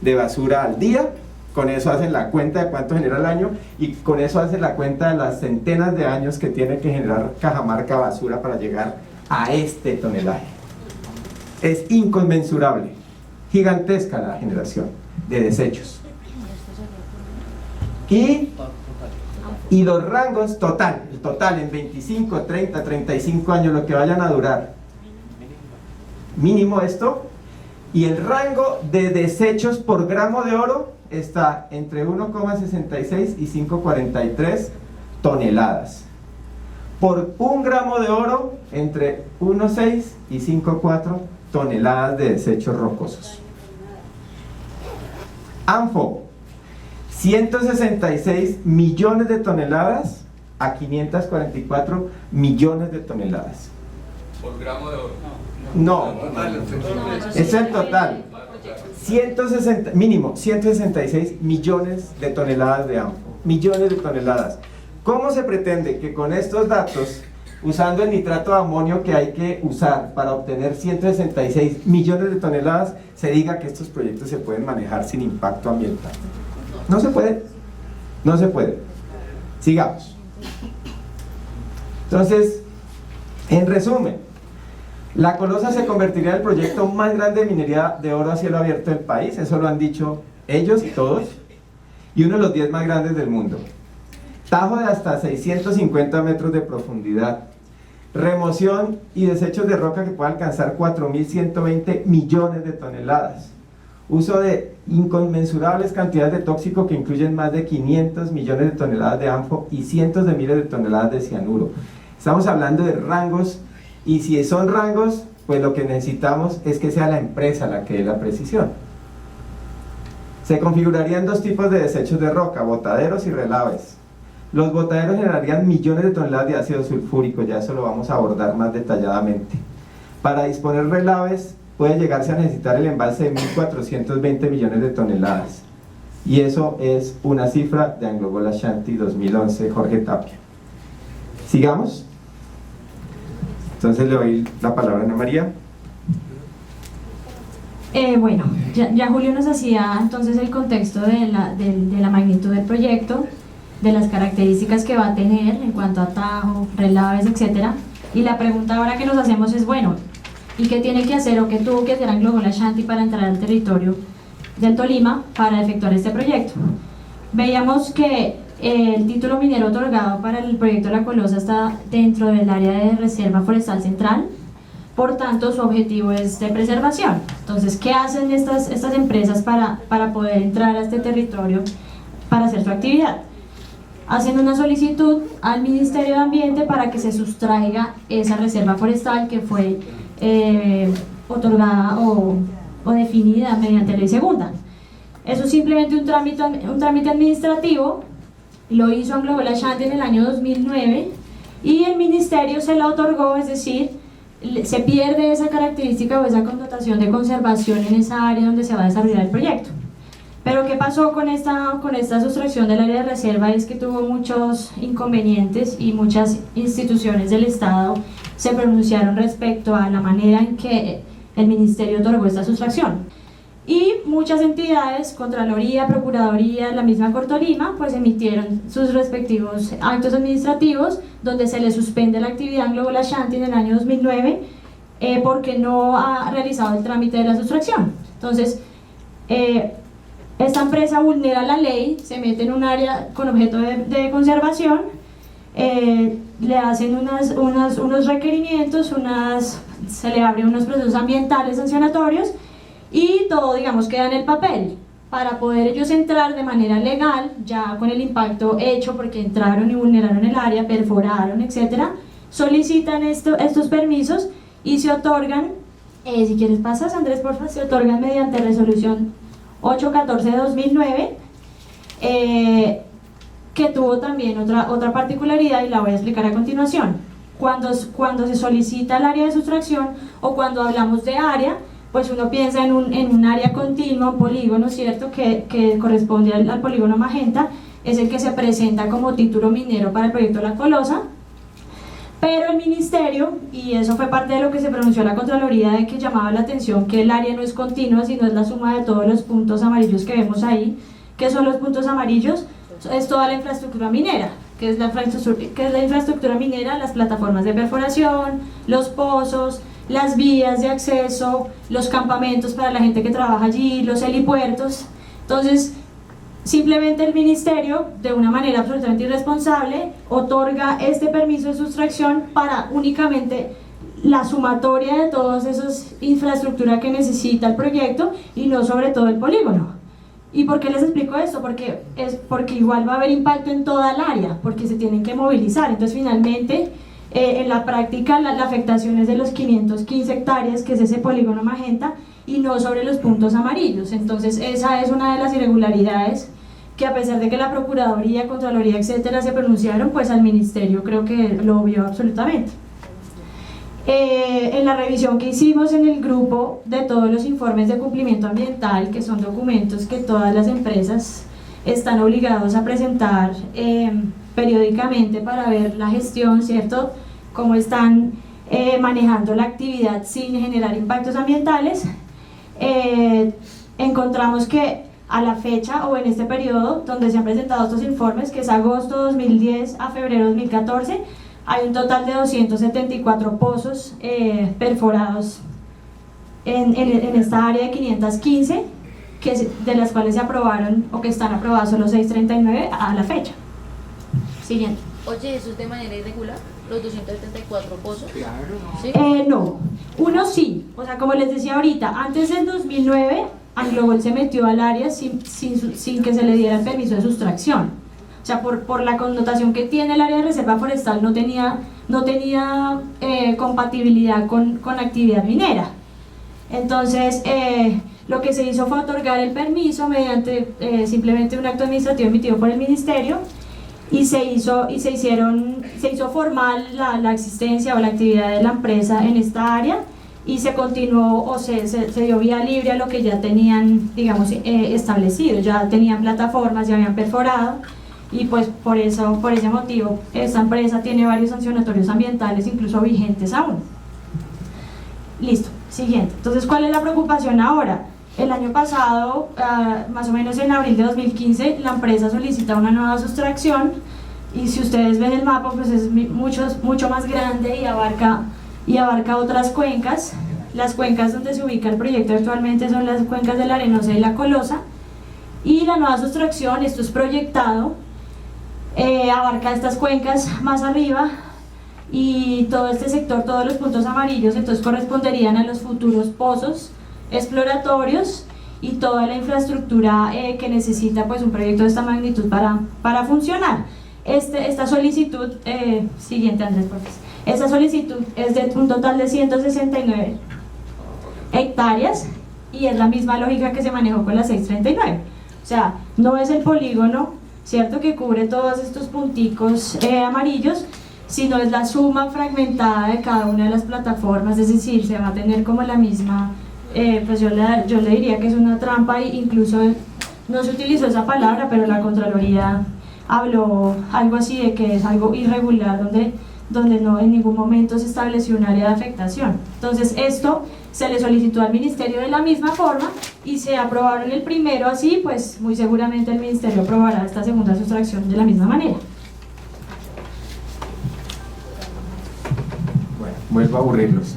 Speaker 1: de basura al día. Con eso hacen la cuenta de cuánto genera al año, y con eso hacen la cuenta de las centenas de años que tiene que generar Cajamarca basura para llegar a este tonelaje. Es inconmensurable, gigantesca la generación de desechos. Y los rangos el total en 25, 30, 35 años, lo que vayan a durar, mínimo esto, y el rango de desechos por gramo de oro está entre 1,66 y 5,43 toneladas. Por 1 gramo de oro, entre 1,6 y 5,4 toneladas de desechos rocosos. ANFO, 166 millones de toneladas a 544 millones de toneladas.
Speaker 5: ¿Por gramo de oro?
Speaker 1: No, es el total. 160, mínimo 166 millones de toneladas de ANFO. Millones de toneladas. ¿Cómo se pretende que con estos datos, usando el nitrato de amonio que hay que usar para obtener 166 millones de toneladas, se diga que estos proyectos se pueden manejar sin impacto ambiental? No se puede. No se puede. Sigamos. Entonces, en resumen, La Colosa se convertiría en el proyecto más grande de minería de oro a cielo abierto del país, eso lo han dicho ellos y todos, y uno de los 10 más grandes del mundo. Tajo de hasta 650 metros de profundidad, remoción y desechos de roca que puede alcanzar 4.120 millones de toneladas, uso de inconmensurables cantidades de tóxico que incluyen más de 500 millones de toneladas de ANFO y cientos de miles de toneladas de cianuro. Estamos hablando de rangos, y si son rangos, pues lo que necesitamos es que sea la empresa la que dé la precisión. Se configurarían dos tipos de desechos de roca, botaderos y relaves. Los botaderos generarían millones de toneladas de ácido sulfúrico, ya eso lo vamos a abordar más detalladamente. Para disponer relaves puede llegarse a necesitar el embalse de 1.420 millones de toneladas. Y eso es una cifra de Anglo Gold Ashanti 2011, Jorge Tapia. Sigamos. Entonces le doy la palabra a Ana María.
Speaker 6: Bueno, ya Julio nos hacía entonces el contexto de la magnitud del proyecto, de las características que va a tener en cuanto a tajo, relaves, etc. Y la pregunta ahora que nos hacemos es, bueno, ¿y qué tiene que hacer o qué tuvo que hacer Anglo Gold Ashanti para entrar al territorio del Tolima para efectuar este proyecto? Veíamos que el título minero otorgado para el proyecto La Colosa está dentro del área de reserva forestal central, por tanto su objetivo es de preservación. Entonces, ¿qué hacen estas empresas para poder entrar a este territorio para hacer su actividad? Hacen una solicitud al Ministerio de Ambiente para que se sustraiga esa reserva forestal que fue otorgada o definida mediante ley segunda. Eso es simplemente un trámite administrativo. Lo hizo Anglo Gold Ashanti en el año 2009 y el ministerio se la otorgó, es decir, se pierde esa característica o esa connotación de conservación en esa área donde se va a desarrollar el proyecto. Pero ¿qué pasó con esta sustracción del área de reserva? Es que tuvo muchos inconvenientes y muchas instituciones del Estado se pronunciaron respecto a la manera en que el ministerio otorgó esta sustracción. Y muchas entidades, Contraloría, Procuraduría, la misma Cortolima, pues emitieron sus respectivos actos administrativos donde se le suspende la actividad Anglo Gold Ashanti en el año 2009 porque no ha realizado el trámite de la sustracción. Entonces, esta empresa vulnera la ley, se mete en un área con objeto de conservación, le hacen unos requerimientos, se le abren unos procesos ambientales sancionatorios y todo, digamos, queda en el papel. Para poder ellos entrar de manera legal, ya con el impacto hecho porque entraron y vulneraron el área, perforaron, etc., solicitan estos permisos y se otorgan, si quieres pasas Andrés, por favor, se otorgan mediante resolución 814 de 2009, que tuvo también otra particularidad y la voy a explicar a continuación. Cuando se solicita el área de sustracción o cuando hablamos de área, pues uno piensa en un área continua, un polígono, ¿cierto?, que corresponde al polígono magenta, es el que se presenta como título minero para el proyecto La Colosa. Pero el ministerio, y eso fue parte de lo que se pronunció la Contraloría, de que llamaba la atención que el área no es continua, sino es la suma de todos los puntos amarillos que vemos ahí. ¿Qué son los puntos amarillos? Es toda la infraestructura minera, que es la infraestructura minera, las plataformas de perforación, los pozos, las vías de acceso, los campamentos para la gente que trabaja allí, los helipuertos. Entonces, simplemente el ministerio, de una manera absolutamente irresponsable, otorga este permiso de sustracción para únicamente la sumatoria de todas esas infraestructuras que necesita el proyecto y no sobre todo el polígono. ¿Y por qué les explico esto? Porque igual va a haber impacto en toda el área, porque se tienen que movilizar. Entonces finalmente en la práctica la afectación es de los 515 hectáreas, que es ese polígono magenta, y no sobre los puntos amarillos. Entonces esa es una de las irregularidades que, a pesar de que la Procuraduría, Contraloría, etcétera, se pronunciaron, pues al Ministerio creo que lo vio absolutamente. En la revisión que hicimos en el grupo de todos los informes de cumplimiento ambiental, que son documentos que todas las empresas están obligados a presentar periódicamente para ver la gestión, ¿cierto?, cómo están manejando la actividad sin generar impactos ambientales, encontramos que a la fecha o en este periodo donde se han presentado estos informes, que es agosto 2010 a febrero 2014, hay un total de 274 pozos perforados en esta área de 515, de las cuales se aprobaron o que están aprobadas solo 639 a la fecha. Siguiente.
Speaker 5: Oye, ¿eso es de manera irregular? ¿Los 274 pozos? ¿Sí?
Speaker 6: No, uno sí, o sea, como les decía ahorita, antes del 2009 Anglobol se metió al área sin que se le diera el permiso de sustracción. O sea, por la connotación que tiene el área de reserva forestal, no tenía compatibilidad con actividad minera. Entonces, lo que se hizo fue otorgar el permiso mediante simplemente un acto administrativo emitido por el ministerio, y se hizo formal la existencia o la actividad de la empresa en esta área, y se continuó o se dio vía libre a lo que ya tenían, digamos, establecido. Ya tenían plataformas, ya habían perforado, y pues por ese motivo esta empresa tiene varios sancionatorios ambientales incluso vigentes aún. Listo, siguiente. Entonces, ¿cuál es la preocupación ahora? El año pasado, más o menos en abril de 2015, la empresa solicita una nueva sustracción, y si ustedes ven el mapa, pues es mucho más grande y abarca otras cuencas. Las cuencas donde se ubica el proyecto actualmente son las cuencas de la Arenosa y la Colosa, y la nueva sustracción, esto es proyectado, abarca estas cuencas más arriba, y todo este sector, todos los puntos amarillos, entonces corresponderían a los futuros pozos exploratorios y toda la infraestructura que necesita pues un proyecto de esta magnitud para funcionar. Esta solicitud, siguiente Andrés, por favor. Esta solicitud es de un total de 169 hectáreas, y es la misma lógica que se manejó con la 639. O sea, no es el polígono, ¿cierto?, que cubre todos estos punticos amarillos, sino es la suma fragmentada de cada una de las plataformas. Es decir, se va a tener como la misma, pues yo le diría que es una trampa, e incluso no se utilizó esa palabra, pero la Contraloría habló algo así de que es algo irregular, donde no en ningún momento se estableció un área de afectación. Entonces esto se le solicitó al ministerio de la misma forma, y se aprobaron el primero así, pues muy seguramente el ministerio aprobará esta segunda sustracción de la misma manera.
Speaker 1: Bueno, vuelvo a aburrirlos.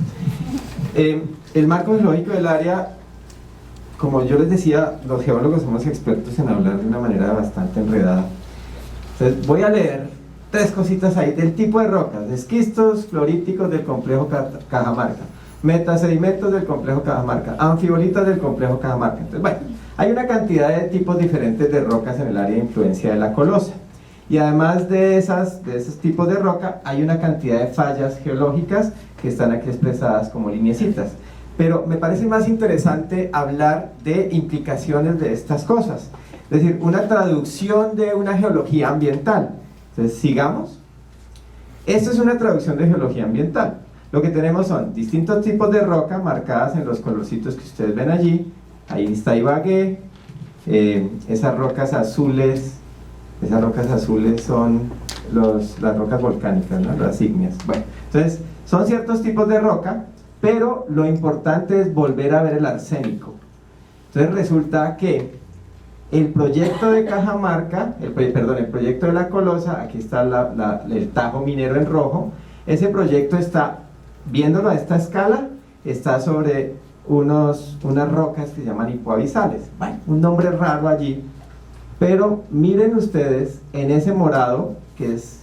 Speaker 1: El marco geológico del área, como yo les decía, los geólogos somos expertos en hablar de una manera bastante enredada. Entonces voy a leer 3 cositas ahí del tipo de rocas: esquistos fluoríticos del complejo Cajamarca, metasedimentos del complejo Cajamarca, anfibolitas del complejo Cajamarca. Entonces, bueno, hay una cantidad de tipos diferentes de rocas en el área de influencia de la Colosa, y además de esos tipos de roca, hay una cantidad de fallas geológicas que están aquí expresadas como lineecitas. Pero me parece más interesante hablar de implicaciones de estas cosas, es decir, una traducción de una geología ambiental. Entonces, sigamos. Esto es una traducción de geología ambiental. Lo que tenemos son distintos tipos de roca marcadas en los colorcitos que ustedes ven allí. Ahí está Ibagué, esas rocas azules son las rocas volcánicas, ¿no?, las ígneas. Bueno, entonces son ciertos tipos de roca, pero lo importante es volver a ver el arsénico. Entonces resulta que el proyecto de Cajamarca, el proyecto de la Colosa, aquí está el Tajo minero en rojo. Ese proyecto está, viéndolo a esta escala, está sobre unas rocas que se llaman hipoabisales. Bueno, un nombre raro allí, pero miren ustedes en ese morado, que es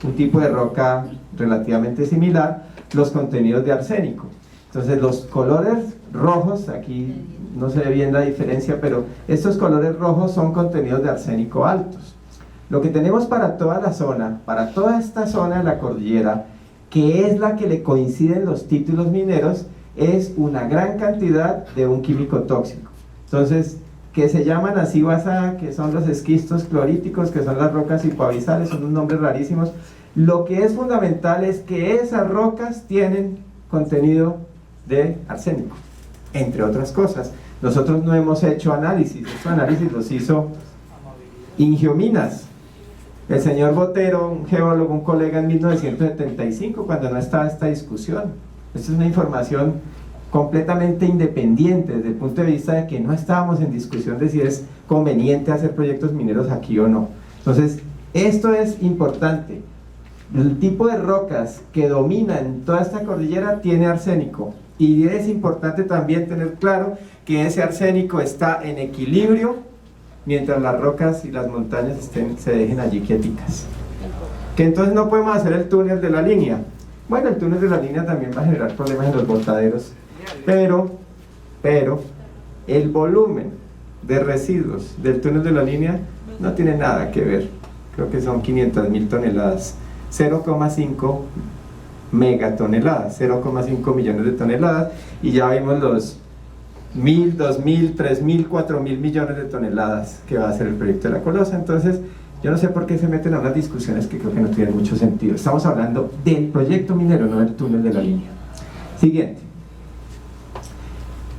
Speaker 1: un tipo de roca relativamente similar, los contenidos de arsénico. Entonces los colores rojos, aquí no se ve bien la diferencia, pero estos colores rojos son contenidos de arsénico altos. Lo que tenemos para toda la zona, para toda esta zona de la cordillera, que es la que le coinciden los títulos mineros, es una gran cantidad de un químico tóxico. Entonces, que se llaman así basa, que son los esquistos cloríticos, que son las rocas hipoabisales, son unos nombres rarísimos. Lo que es fundamental es que esas rocas tienen contenido de arsénico, entre otras cosas. Nosotros no hemos hecho análisis, estos análisis los hizo Ingiominas, el señor Botero, un geólogo, un colega en 1975, cuando no estaba esta discusión. Esta es una información completamente independiente desde el punto de vista de que no estábamos en discusión de si es conveniente hacer proyectos mineros aquí o no. Entonces, esto es importante. El tipo de rocas que dominan toda esta cordillera tiene arsénico, y es importante también tener claro que ese arsénico está en equilibrio mientras las rocas y las montañas se dejen allí quieticas. Que entonces no podemos hacer el túnel de la línea. Bueno, el túnel de la línea también va a generar problemas en los botaderos, pero el volumen de residuos del túnel de la línea no tiene nada que ver. Creo que son 500.000 toneladas, 0,5 megatoneladas, 0,5 millones de toneladas, y ya vimos los 1.000, 2.000, 3.000, 4.000 millones de toneladas que va a ser el proyecto de la Colosa. Entonces, yo no sé por qué se meten a unas discusiones que creo que no tienen mucho sentido. Estamos hablando del proyecto minero, no del túnel de la línea. Siguiente.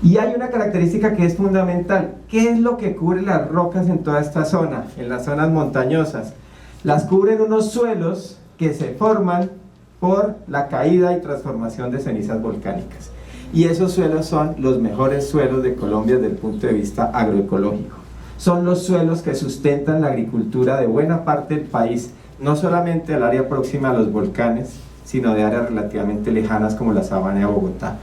Speaker 1: Y hay una característica que es fundamental. ¿Qué es lo que cubre las rocas en toda esta zona, en las zonas montañosas? Las cubren unos suelos que se forman por la caída y transformación de cenizas volcánicas. Y esos suelos son los mejores suelos de Colombia desde el punto de vista agroecológico. Son los suelos que sustentan la agricultura de buena parte del país, no solamente del área próxima a los volcanes, sino de áreas relativamente lejanas como la sabana de Bogotá.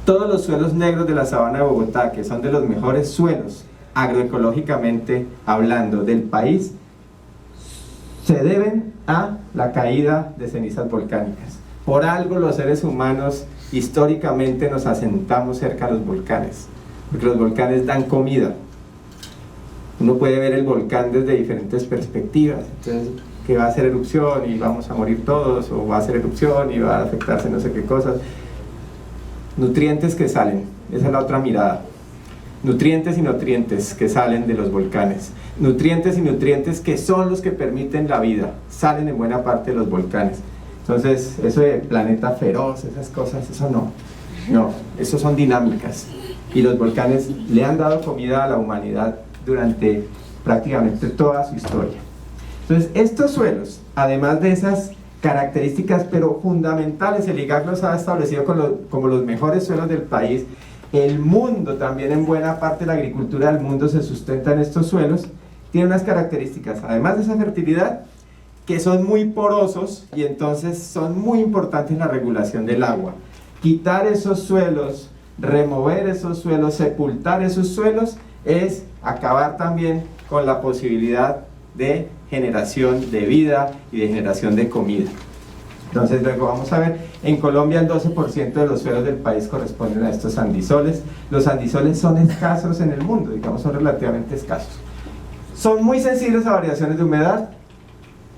Speaker 1: Todos los suelos negros de la sabana de Bogotá, que son de los mejores suelos agroecológicamente hablando del país, se deben a la caída de cenizas volcánicas. Por algo los seres humanos históricamente nos asentamos cerca de los volcanes, porque los volcanes dan comida. Uno puede ver el volcán desde diferentes perspectivas. Entonces, que va a hacer erupción y vamos a morir todos, o va a hacer erupción y va a afectarse no sé qué cosas. Nutrientes que salen, esa es la otra mirada. Nutrientes y nutrientes que salen de los volcanes. Nutrientes y nutrientes que son los que permiten la vida, salen en buena parte de los volcanes. Entonces, eso de planeta feroz, esas cosas, eso no, eso son dinámicas. Y los volcanes le han dado comida a la humanidad durante prácticamente toda su historia. Entonces, estos suelos, además de esas características, pero fundamentales, el IGAC los ha establecido como los mejores suelos del país. El mundo también, en buena parte de la agricultura del mundo se sustenta en estos suelos. Tiene unas características, además de esa fertilidad, que son muy porosos y entonces son muy importantes en la regulación del agua. Quitar esos suelos, remover esos suelos, sepultar esos suelos, es acabar también con la posibilidad de generación de vida y de generación de comida. Entonces luego vamos a ver, en Colombia el 12% de los suelos del país corresponden a estos andisoles. Los andisoles son escasos en el mundo, digamos, son relativamente escasos. Son muy sensibles a variaciones de humedad,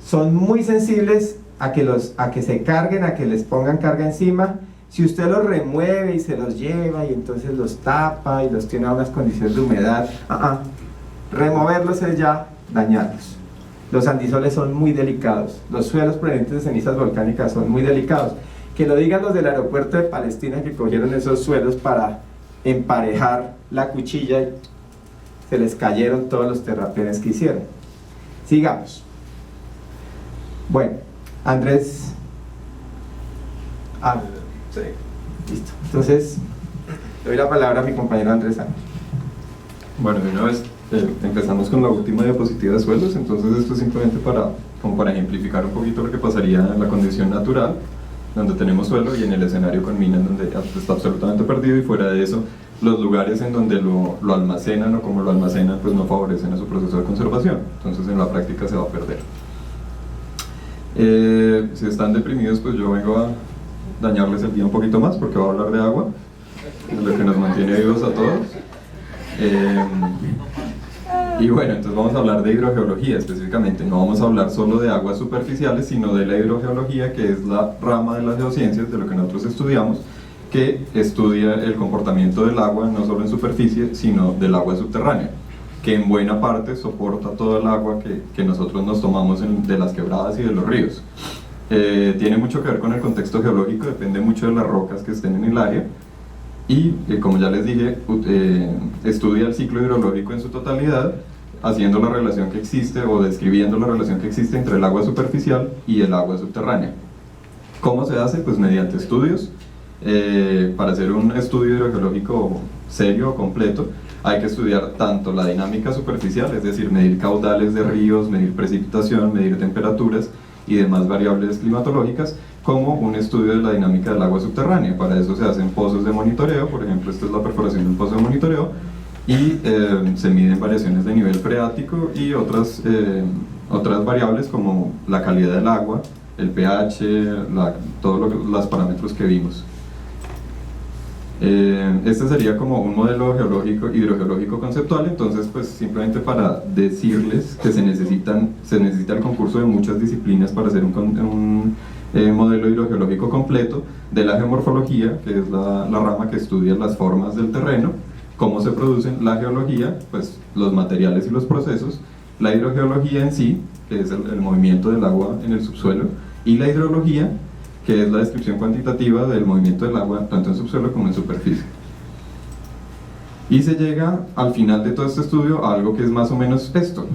Speaker 1: son muy sensibles a que se carguen, a que les pongan carga encima. Si usted los remueve y se los lleva y entonces los tapa y los tiene a unas condiciones de humedad, removerlos es ya dañarlos. Los andisoles son muy delicados, los suelos provenientes de cenizas volcánicas son muy delicados. Que lo digan los del aeropuerto de Palestina, que cogieron esos suelos para emparejar la cuchilla y se les cayeron todos los terraplenes que hicieron. Sigamos. Bueno, Andrés. Sí, listo. Entonces, le doy la palabra a mi compañero Andrés Ángel.
Speaker 7: Bueno, de una vez empezamos con la última diapositiva de suelos. Entonces esto es simplemente para ejemplificar un poquito lo que pasaría en la condición natural. donde tenemos suelo, y en el escenario con minas, donde está absolutamente perdido, y fuera de eso, los lugares en donde lo almacenan o como lo almacenan, pues no favorecen a su proceso de conservación. Entonces en la práctica se va a perder. Si están deprimidos, pues yo vengo a dañarles el día un poquito más, porque voy a hablar de agua, de lo que nos mantiene vivos a todos. Y bueno, entonces vamos a hablar de hidrogeología específicamente. No vamos a hablar solo de aguas superficiales, sino de la hidrogeología, que es la rama de las geociencias, de lo que nosotros estudiamos, que estudia el comportamiento del agua, no solo en superficie, sino del agua subterránea, que en buena parte soporta todo el agua que nosotros nos tomamos de las quebradas y de los ríos. Tiene mucho que ver con el contexto geológico, depende mucho de las rocas que estén en el área, y como ya les dije, estudia el ciclo hidrológico en su totalidad, haciendo la relación que existe o describiendo la relación que existe entre el agua superficial y el agua subterránea. ¿Cómo se hace? Pues mediante estudios. Para hacer un estudio hidrogeológico serio o completo, hay que estudiar tanto la dinámica superficial, es decir, medir caudales de ríos, medir precipitación, medir temperaturas y demás variables climatológicas, como un estudio de la dinámica del agua subterránea. Para eso se hacen pozos de monitoreo, por ejemplo, esta es la perforación de un pozo de monitoreo, y se miden variaciones de nivel freático y otras variables como la calidad del agua, el pH, todos los parámetros que vimos. Este sería como un modelo hidrogeológico conceptual. Entonces, pues simplemente para decirles que se necesita el concurso de muchas disciplinas para hacer un modelo hidrogeológico completo, de la geomorfología, que es la rama que estudia las formas del terreno, cómo se producen, la geología, pues los materiales y los procesos, la hidrogeología en sí, que es el movimiento del agua en el subsuelo, y la hidrología, que es la descripción cuantitativa del movimiento del agua tanto en subsuelo como en superficie. Y se llega al final de todo este estudio a algo que es más o menos esto.